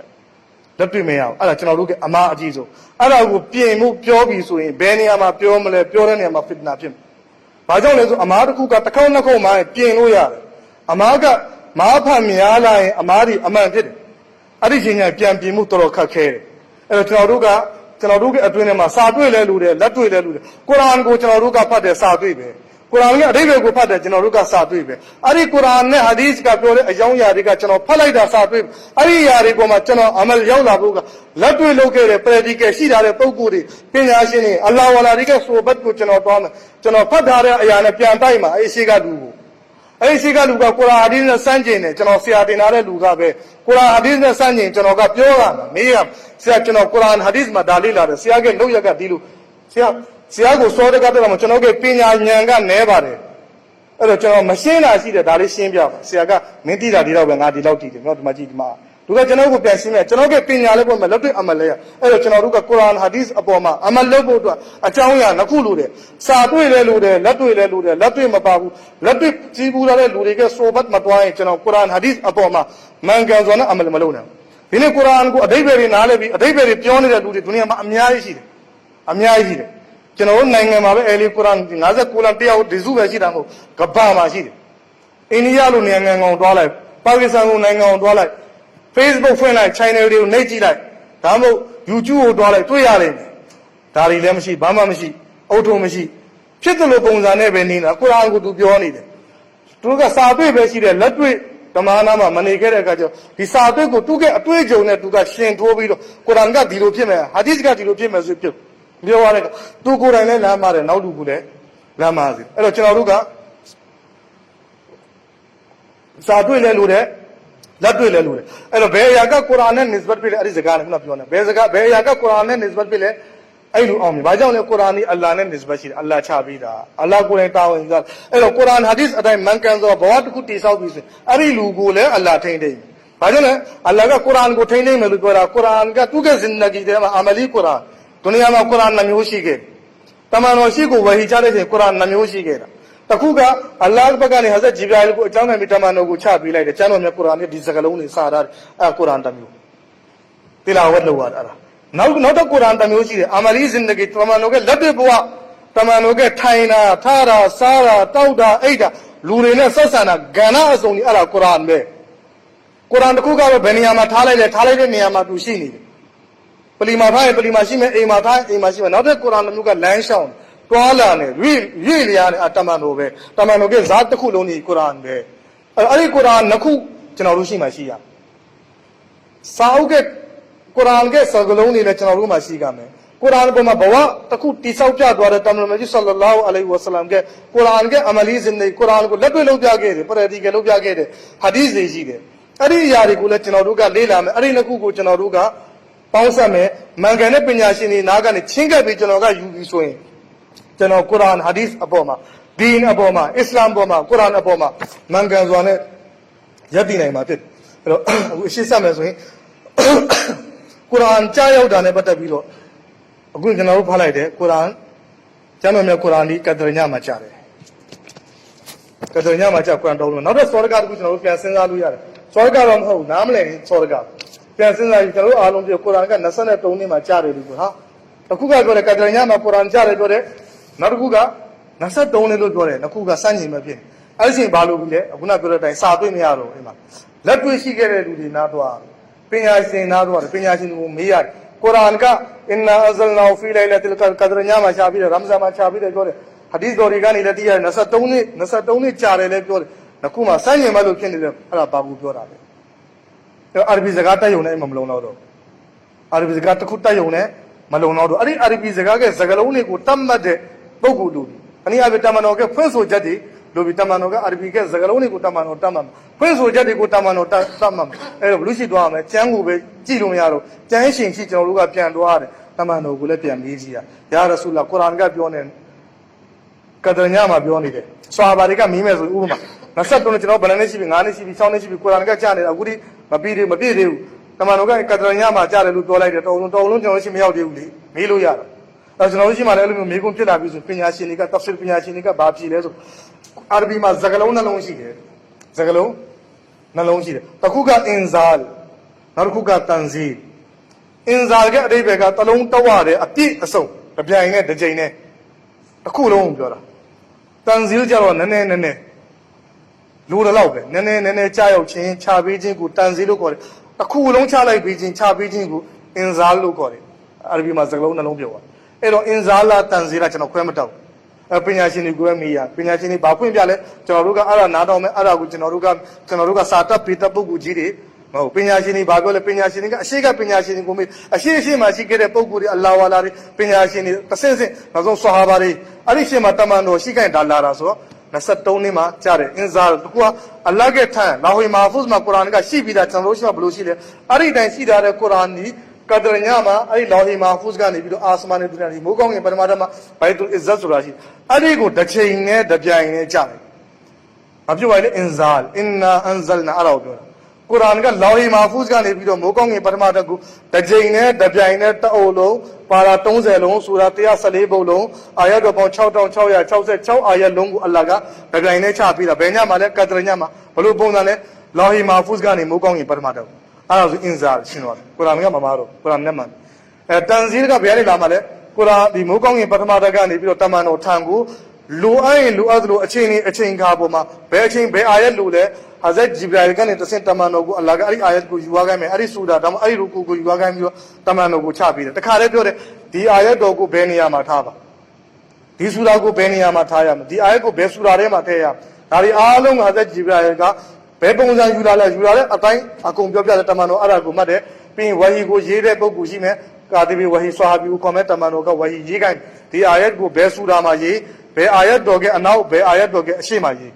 လက်တွေ့မရအောင်အဲ့ဒါကျွန်တော်တို့ကအမားအကြီးဆုံးအဲ့ဒါကိုပြင်မှုပြောပြီးဆိုရင်ဘယ်နေရာမှာပြောမလဲပြောတဲ့နေရာမှာဖစ်နာဖြစ်ဘာကြောင့်လဲဆိုအမားတစ်ခုကတစ်ခေါက်နှစ်ခေါက်မှပြင်လို့ရတယ်အမားကမားဖတ်များလာရင်အမားဒီအမှန်ဖြစ်တယ်အဲ့ဒီချိန်ကျပြန်ပြင်မှုတော်တော်ခက်ခဲတယ်အဲ့တော့ကျွန်တော်တို့ရဲ့အတွင်းထဲမှာစာတွေ့လဲလို့တယ်လက်တွေ့လဲလို့တယ်ကုရ်အာန်ကိုကျွန်တော်တို့ကဖတ်တယ်စာတွေ့ပဲကုရ်အာန်ရဲ့အဓိပ္ပာယ်ကိုဖတ်တယ်ကျွန်တော်တို့ကစာတွေ့ပဲအဲ့ဒီကုရ်အာန်နဲ့ဟာဒီသ်ကပြောတဲ့အကြောင်းအရာတွေကကျွန်တော်ဖတ်လိုက်တာစာတွေ့အဲ့ဒီအရာတွေပေါ်မှာကျွန်တော်အမလ်ရောက်လာဖို့ကလက်တွေ့လုပ်ခဲ့တဲ့ practical ရှိတာတဲ့ပုံကိုယ်တွေပညာရှင်တွေအလ္လာဟ်ဝါလာတွေကဆိုဘတ်ကိုကျွန်တော်တွားမယ်ကျွန်တော်ဖတ်ထားတဲ့အရာနဲ့ပြန်တိုက်မှာအဲ့ဒီရှိကလူကိုအဲ့ဒီရှိကလူကကုရ်အာန်ဟာဒီသ်နဲ့စမ်းကျင်တယ်ကျွန်တော်ဆရာတင်ထားတဲ့လူကပဲကုရ်အာန်ဟာဒီသ်နဲ့စမ်းကျင်ကျွန်တော်ကပြောရမှာမေးရဆရာကျွန်တော်ကုရ်အာန်ဟာဒီသ်မှာဒါလေးလာတယ်ဆရာကလောက်ရကဒီလိုဆရာကိုစောတကတော့ကျွန်တော်ကပညာဉာဏ်ကနဲပါတယ်အဲ့တော့ကျွန်တော်မရှင်းတာရှိတယ်ဒါလေးရှင်းပြပါဆရာကမင်းသိတာဒီတော့ပဲငါဒီလောက်သိတယ်နော်ဒီမှာကြည့်ဒီမှာသူကကျွန်တော်ကိုပြန်ရှင်းပြကျွန်တော်ကပညာလေးပေါ်မှာလက်တွေ့အမလဲရအဲ့တော့ကျွန်တော်တို့ကကုရ်အာန်ဟာဒီသ်အပေါ်မှာအမလုပ်ဖို့အတွက်အကြောင်းအရာနှစ်ခုလိုတယ်စာတွေ့လဲလိုတယ်လက်တွေ့လဲလိုတယ်လက်တွေ့မပါဘူးလက်တွေ့ကြည့်ဘူးလာတဲ့လူတွေကဆိုဘတ်မတွားရင်ကျွန်တော်ကုရ်အာန်ဟာဒီသ်အပေါ်မှာမှန်ကန်စွာနဲ့အမလမလုပ်နိုင်ဘူးဒီနေ့ကုရ်အာန်ကိုအဓိပ္ပာယ်တွေနားလည်ပြီးအဓိပ္ပာယ်တွေပြောနေတဲ့လူတွေဒုနီယာမှာအများကြီးရှိတယ်အများကြီးရှိတယ်ကျွန်တော်တို့နိုင်ငံမှာပဲကုရ်အာန်59လမ်းတရားဒီစုပဲရှိတာမဟုတ်ကမ္ဘာမှာရှိတယ်အိန္ဒိယလိုနိုင်ငံကောင်တွားလိုက်ပါကစ္စတန်လိုနိုင်ငံကောင်တွားလိုက် Facebook ဖွင့်လိုက် channel တွေကိုနှိပ်ကြည့်လိုက်ဒါမှမဟုတ် YouTube ကိုတွားလိုက်တွေ့ရတယ်ဒါတွေလည်းမရှိဘာမှမရှိအုတ်ထုံမရှိဖြစ်တယ်လို့ပုံစံနဲ့ပဲနေတာကုရ်အာန်ကိုသူပြောနေတယ်သူကစာတွေ့ပဲရှိတယ်လက်တွေ့ဓမ္မနာမှာမနေခဲ့တဲ့အခါကျတော့ဒီစာတွေ့ကိုသူကအတွေ့အကြုံနဲ့သူကရှင်ထိုးပြီးတော့ကုရ်အာန်ကဒီလိုဖြစ်မယ်ဟာဒီသ်ကဒီလိုဖြစ်မယ်ဆိုဖြစ်ပြောရတဲ့သူကိုယ်တိုင်လည်းလမ်းပါတယ်နောက်လူကလည်းလမ်းပါစေအဲ့တော့ကျွန်တော်တို့ကစာတွေ့လဲလို့တဲ့လက်တွေ့လဲလို့တဲ့အဲ့တော့ဘယ်အရာကကုရ်အာန်နဲ့ nisbat ဖြစ်လဲအဲ့ဒီစကားနဲ့ခုနပြောနေဘယ်အရာကကုရ်အာန်နဲ့ nisbat ဖြစ်လဲအဲ့လိုအောင်ပြီဘာကြောင့်လဲကုရ်အာန်นี่အလ္လာဟ်နဲ့ nisbat ရှိတယ်အလ္လာဟ်ချပေးတာအလ္လာဟ်ကိုယ်တိုင်တာဝန်ယူတာအဲ့တော့ကုရ်အာန်ဟာဒီသ်အတိုင်းမှန်ကန်သောဘဝတစ်ခုတည်ဆောက်ပြီးဆိုအဲ့ဒီလူကိုလည်းအလ္လာဟ်ထိန်းသိမ်းဘာကြောင့်လဲအလ္လာဟ်ကကုရ်အာန်ကိုထိန်းသိမ်းမယ်လို့ပြောတာကုရ်အာန်ကသူ့ရဲ့ဇင်ဒဂီထဲမှာအမလီကုရ်အာန်ဒုနီယာမှာကုရ်အာန်နှမျိုးရှိခဲ့တမန်တော်ရှိကိုဝဟီချတဲ့ချိန်ကုရ်အာန်နှမျိုးရှိခဲ့တာတခုကအလ္လာဟ်ဘက်ကနေဟဇ်ဂျီဘရာအီလ်ကိုအကြောင်းခံပြီးတမန်တော်ကိုချပေးလိုက်တယ်ကျမ်းတော်မြတ်ကုရ်အာန်ရဲ့ဒီစကားလုံးတွေစာထားတယ်အဲကုရ်အာန်တစ်မျိုးတိလာဝတ်လုပ်ရတာနောက်တော့ကုရ်အာန်တစ်မျိုးရှိတယ်အမလီဇင်ဒဂီတမန်တော်ကလက်တွေ့ဘဝတမန်တော်ကထိုင်တာထားတာစားတာတောက်တာအိတ်တာလူတွေနဲ့ဆက်ဆံတာကဏ္ဍအစုံကြီးအဲ့ဒါကုရ်အာန်ပဲကုရ်အာန်တစ်ခုကပဲဘယ်နေရာမှာထားလိုက်လဲထားလိုက်တဲ့နေရာမှာသူရှိနေတယ်ပလီမာထားရင်ပလီမာရှိမယ်အိမ်မာထားရင်အိမ်မာရှိမယ်နောက်တဲ့ကုရ်အာန်မျိုးကလမ်းလျှောင်းတွားလာနေရွေ့လျားနေတမန်တော်ပဲတမန်တော်ကဇာတ်တစ်ခုလုံးကြီးကုရ်အာန်ပဲအဲ့ဒီကုရ်အာန်နှစ်ခုကျွန်တော်တို့ရှိမှရှိရစာအုပ်ကကုရ်အာန်ကစကားလုံးတွေလည်းကျွန်တော်တို့မှရှိကြမယ်ကုရ်အာန်ပေါ်မှာဘဝတစ်ခုတိဆောက်ပြသွားတဲ့တမန်တော်ကြီးဆလ္လာလာဟူအလိုင်ဝါဆလမ်ကကုရ်အာန်ကအမလီဇင်နေကုရ်အာန်ကိုလက်တွေ့လုပ်ပြခဲ့တယ်ပရတီကလုပ်ပြခဲ့တယ်ဟာဒီသ်တွေရှိတယ်အဲ့ဒီအရာတွေကိုလည်းကျွန်တော်တို့ကလေ့လာမယ်အဲ့ဒီနှစ်ခုကိုကျွန်တော်တို့ကပေါင်းစပ်မယ်မှန်ကန်တဲ့ပညာရှင်တွေနားကနေချင်းကပ်ပြီးကျွန်တော်ကယူပြီးဆိုရင်ကျွန်တော်ကုရ်အာန်ဟာဒီသ်အပေါ်မှာဒီန်အပေါ်မှာအစ္စလာမ်အပေါ်မှာကုရ်အာန်အပေါ်မှာမှန်ကန်စွာနဲ့ရပ်တည်နိုင်မှာဖြစ်အဲ့တော့အခုအရှင်းဆက်မယ်ဆိုရင်ကုရ်အာန်ကြားရောက်တာနဲ့ပတ်သက်ပြီးတော့အခုကျွန်တော်တို့ဖတ်လိုက်တယ်ကုရ်အာန်ကျမ်းတော်မြတ်ကုရ်အာန်ဒီကဒရညမှာကြားတယ်ကဒရညမှာကြားကုရ်အာန်တော်လို့နောက်တော့စောရကတခုကျွန်တော်တို့ပြန်စဉ်းစားလို့ရတယ်စောရကတော့မဟုတ်နားမလည်စောရကပြန်စဉ်းစားကြည့်ကျွန်တော်တို့အားလုံးပြောကုရ်အာန်က23နှစ်မှာကြားတယ်လို့ပြောဟာတစ်ခုကပြောတယ်ကဒရညမှာကုရ်အာန်ကြားတယ်ပြောတယ်နောက်တစ်ခုက23နှစ်လို့ပြောတယ်နှစ်ခုကစမ်းကျင်ပဲဖြစ်အဲ့ဒီချိန်ဘာလို့ပြီလဲအခုနပြောတဲ့အတိုင်းစာတွေ့မရတော့အိမ်မှာလက်တွေ့ရှိခဲ့တဲ့လူတွေနားတော့ပညာရှင်နားတော့ပညာရှင်ကိုမေးရတယ်ကုရ်အာန်ကအင်နာအဇလနာဖီလိုင်လတ်ကဒရညမှာရှာပြီးတယ်ရမ်ဇာမှာရှာပြီးတယ်ပြောတယ်ဟာဒီသ်တော်တွေကနေလည်းတရား23နှစ်ကြာတယ်လည်းပြောတယ်နှစ်ခုမှစမ်းကျင်ပဲလို့ဖြစ်နေတယ်အဲ့ဒါဘာကူပြောတာလဲအာရဘီစကားတက်ယုံနဲ့မလုံတော့အာရဘီစကားတစ်ခုတက်ယုံနဲ့မလုံတော့အဲ့ဒီအာရဘီစကားကစကားလုံးတွေကိုတတ်မှတ်တဲ့ပုဂ္ဂိုလ်လူအနည်းအားဖြင့်တမန်တော်ကဖွင့်ဆိုချက်တွေလူပြီးတမန်တော်ကအာရဘီကစကားလုံးတွေကိုတမန်တော်တတ်မှတ်ဖွင့်ဆိုချက်တွေကိုတမန်တော်တတ်မှတ်အဲ့တော့ဘလူးရှိသွားမယ်ကျမ်းကိုပဲကြည့်လို့မရတော့ကျမ်းရှင်ရှိကျွန်တော်တို့ကပြန်သွားတယ်တမန်တော်ကိုလည်းပြန်မေးကြည့်ရယာရဆူလာကုရ်အာန်ကပြောနေကဒရညမှာပြောနေတယ်ဆွာဘာတွေကမီးမယ်ဆိုဥပမာ23ကျွန်တော်ဗလန်နဲ့ရှိပြီ9နှစ်ရှိပြီ6နှစ်ရှိပြီကုရ်အာန်ကကြားနေတာအခုဒီမပြည့်သေးဘူးတမန်တော်ကကဒရညမှာကြားတယ်လို့ပြောလိုက်တယ်တော်လုံးကျွန်တော်ရှိမရောက်သေးဘူးလေမေးလို့ရတာအဲကျွန်တော်တို့ရှိမှလည်းအဲ့လိုမျိုးမေးခွန်းဖြစ်လာပြီဆိုပညာရှင်တွေကတဖ်ဆီရ်ပညာရှင်တွေကဘာဖြစ်လဲဆိုအာရဘီမှာစကားလုံးနှလုံးရှိတယ် Zagalo, Nalonji, Takuga Inzal, Naruka Tanzi. Inzal get a rebecca, alone Taware, a tea, a so, the Piane, the Jane, a cool own girl. Tanzil Jaron, Nene, Lula Laube, Nene, Child, Chin, Chabijingu, Tanzilu, a cool own child like Beijing, Chabijingu, Inzalu, Arbi Mazalona Lobio. Ero Inzala, Tanzila, and Oquemato. A Pinachini Guemia, Pinachini Bapuiale, Toruga Ara Nadome, Aragu, Toruga Sata, Peter Bugujiri, Pinachini Bagola, Pinachini, Shiga Pinachini Gumi, a Shishima, she get a Poguri, Allah, Pinachini, Pasense, Nazon Sahabari, Arishima Tamano, Shika and Dalara, so, Nasatonima, Chare, Inzal, Allah get time, Lahui Mahfuz Makuranga, Shibi that Sanrosha Blushile, Aridan Sida Kurani. Kadranyama, I Lahi Mahfuzgan, if you ask money to Mugong and Paramadama, by to Izazurashi. Adigo, the chain, the Jain, Jai. Have you read Inzal, Inna Anzalna Arabia? Kuranga, Lahi Mahfuzgan, if you don't Mugong and Paramadagu, the Jain, the Jain, the Olo, Paratonzelo, Suratia Salebolo, Ayado upon Chowtown Choya, Chowset Chow, Ayalungu Alaga, the Jain Chapi, the Benyamale, Kadranyama, Palubonale, Lahi Mahfuzgan, Mugong and Paramadagu. Inzal, Shinwa, Kuranga Mamaro, Kuran Naman. At Tanzilka Biali Lamale, Kura, the Mukong in Patamadagan, Tamano Tangu, Luai, Luadlu, a chain Kaboma, Beaching, Beaya Lule, Hazet Gibralgan in the Santa Mano, Lagari Ayaku, Yuagame, Arisuda, Ayruku, Yuagam, Tamano Chapi, the Karebure, the Ayadogu Benia Matava. The Surago Benia Matayam, the Ayago Besurare Matea, Ari Along Hazet Gibralga. Pebonza Yula, a time, a computer Tamano Arago Made, being Wahi go Jere Boguzime, Kadibi Wahi Sahabu Cometa Manoga, Wahi Jigan, the Ayat go Besudamaji, Be Ayat Doge, and now Be Ayat Doge Shimaji.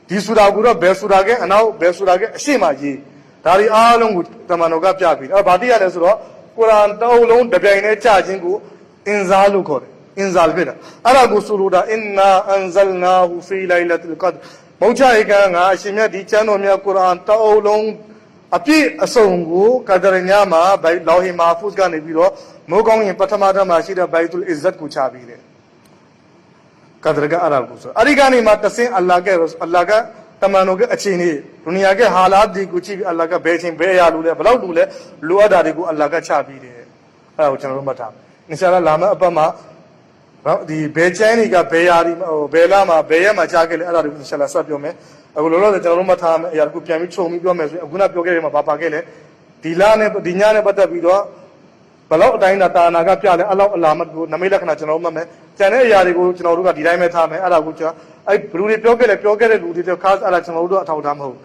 Tisudagura, Besudage, and now Besudage Shimaji. Tari Along with Tamanoga Jabi, a Badia Lesro, Kuran Taulon, the Baine charging Inzaluko, Inzalvida. Arago Suruda, Inna Anzalna, who feel like little cut. Mochaika, Shimia, the Chanomia Kuran, Taolong, Api Asongu, Kadaranyama, by Lahi Mahfuz Ganibiro, Mogong in Patamada Mashida, Baitul Izzat Kuchabi. Kadraga Aragusa. Arigani Matase, Allaga, Tamanoga Achini, Runiaga Halad, the Gucci, Allaga, Beijing, Beya Lule, Balaule, Luadarigu, Allaga Chabi. Auchanumata. Nishala Lama Abama. The Bechanica Bayari or Belama, Bayama Jagal, Inshallah Sabiome, I will order the Jarumatam, Yakupiamicho, Guna Pogema, Papagele, Dilane, Dinane Batavido, Balau Dainata, Nagapia, Allah Lama, Namila Natanoma, Tane Yarigo, Chinoruga, Diametame, Aragucha, I brew it, Pogere, who did the cast Alachanodo at Taudamo.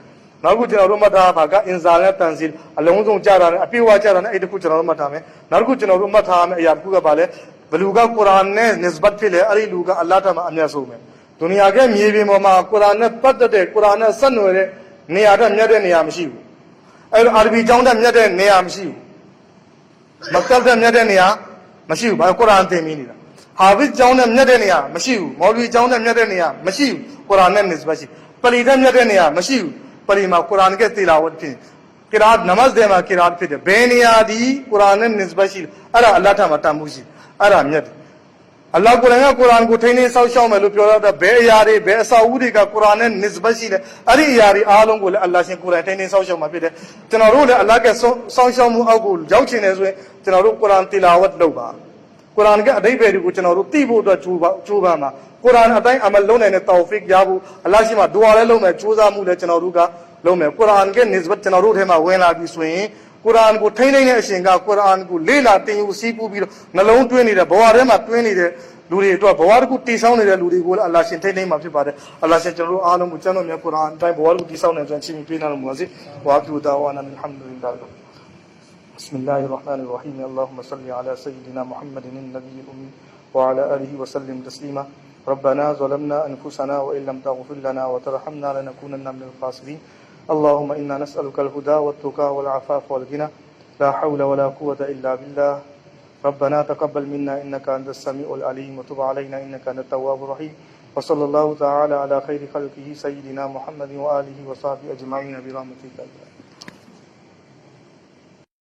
Now good Arumata, Baga, Inzala, Tanzil, Alonso Jaran, a Piwacha and Edikuchanomatame, Narguchanomatam, Yakuga Bale. Beluga Quran ne nisbat file ari luga Allah ta anya so me duniya ke miye bi ma Quran ne patte Quran ne san wore ne ya da myat de ne ya mashi bu ai Arabi jaung da myat de ne ya mashi bu maktab da myat de ne ya mashi bu ba Quran te mi ni la Hafiz jaung da myat de ne ya mashi bu Maulvi jaung da myat de ne ya mashi bu Quran ne nisbat shi pali da myat de ne ya mashi bu pali ma Quran ke tilawat phi qiraat namaz de ma qiraat phi de beniya di Quran ne nisbat shi ara Allah ta ma tamu shi Aram yet. Allah Quran Gutani South Shamalupura, the Bayari, Besaudika, Quran and Nisbashile, Ari Yari, Along Allah Quran, South Shamapide, Tenarula, Allah South Shamu Agul, Jauchin as way, Tenaru Quran Tilawat Loba. Quran get a day very good Tenaru Tibu to Chubama. Quran Atai Amalone and Taufik Yabu, Alashima, Dualome, Chuzamu, Tenaruga, Lome, Quran get Nisbat Tenaru Hema when I be swinging. Quran go training a singa, Quran go Lila, thing you see, Nalone 20, the Boarema 20, the Luri to a Boargu Tisound, the Luri, Allah sent a name of the father, Allah sent Alam Muchano, Quran, time Boargu Tisound and Chimi Pina Muzi, Watu Dawan and Alhamdulillah. Bismillah ar-Rahman ar-Rahim, Allahumma salli ala Sayyidina Muhammadin, Nabi Umi, wa ala alihi wa sallim taslima. ربنا ظلمنا أنفسنا وإن لم تغفر لنا وترحمنا لنكونن من الخاسرين اللهم إنا نسألك الهدى والتقى والعفاف والغنى لا حول ولا قوة إلا بالله ربنا تقبل منا إنك أنت السميع العليم وتب علينا إنك أنت التواب الرحيم وصلى الله تعالى على خير خلقه سيدنا محمد وآله وصحبه أجمعين برحمتك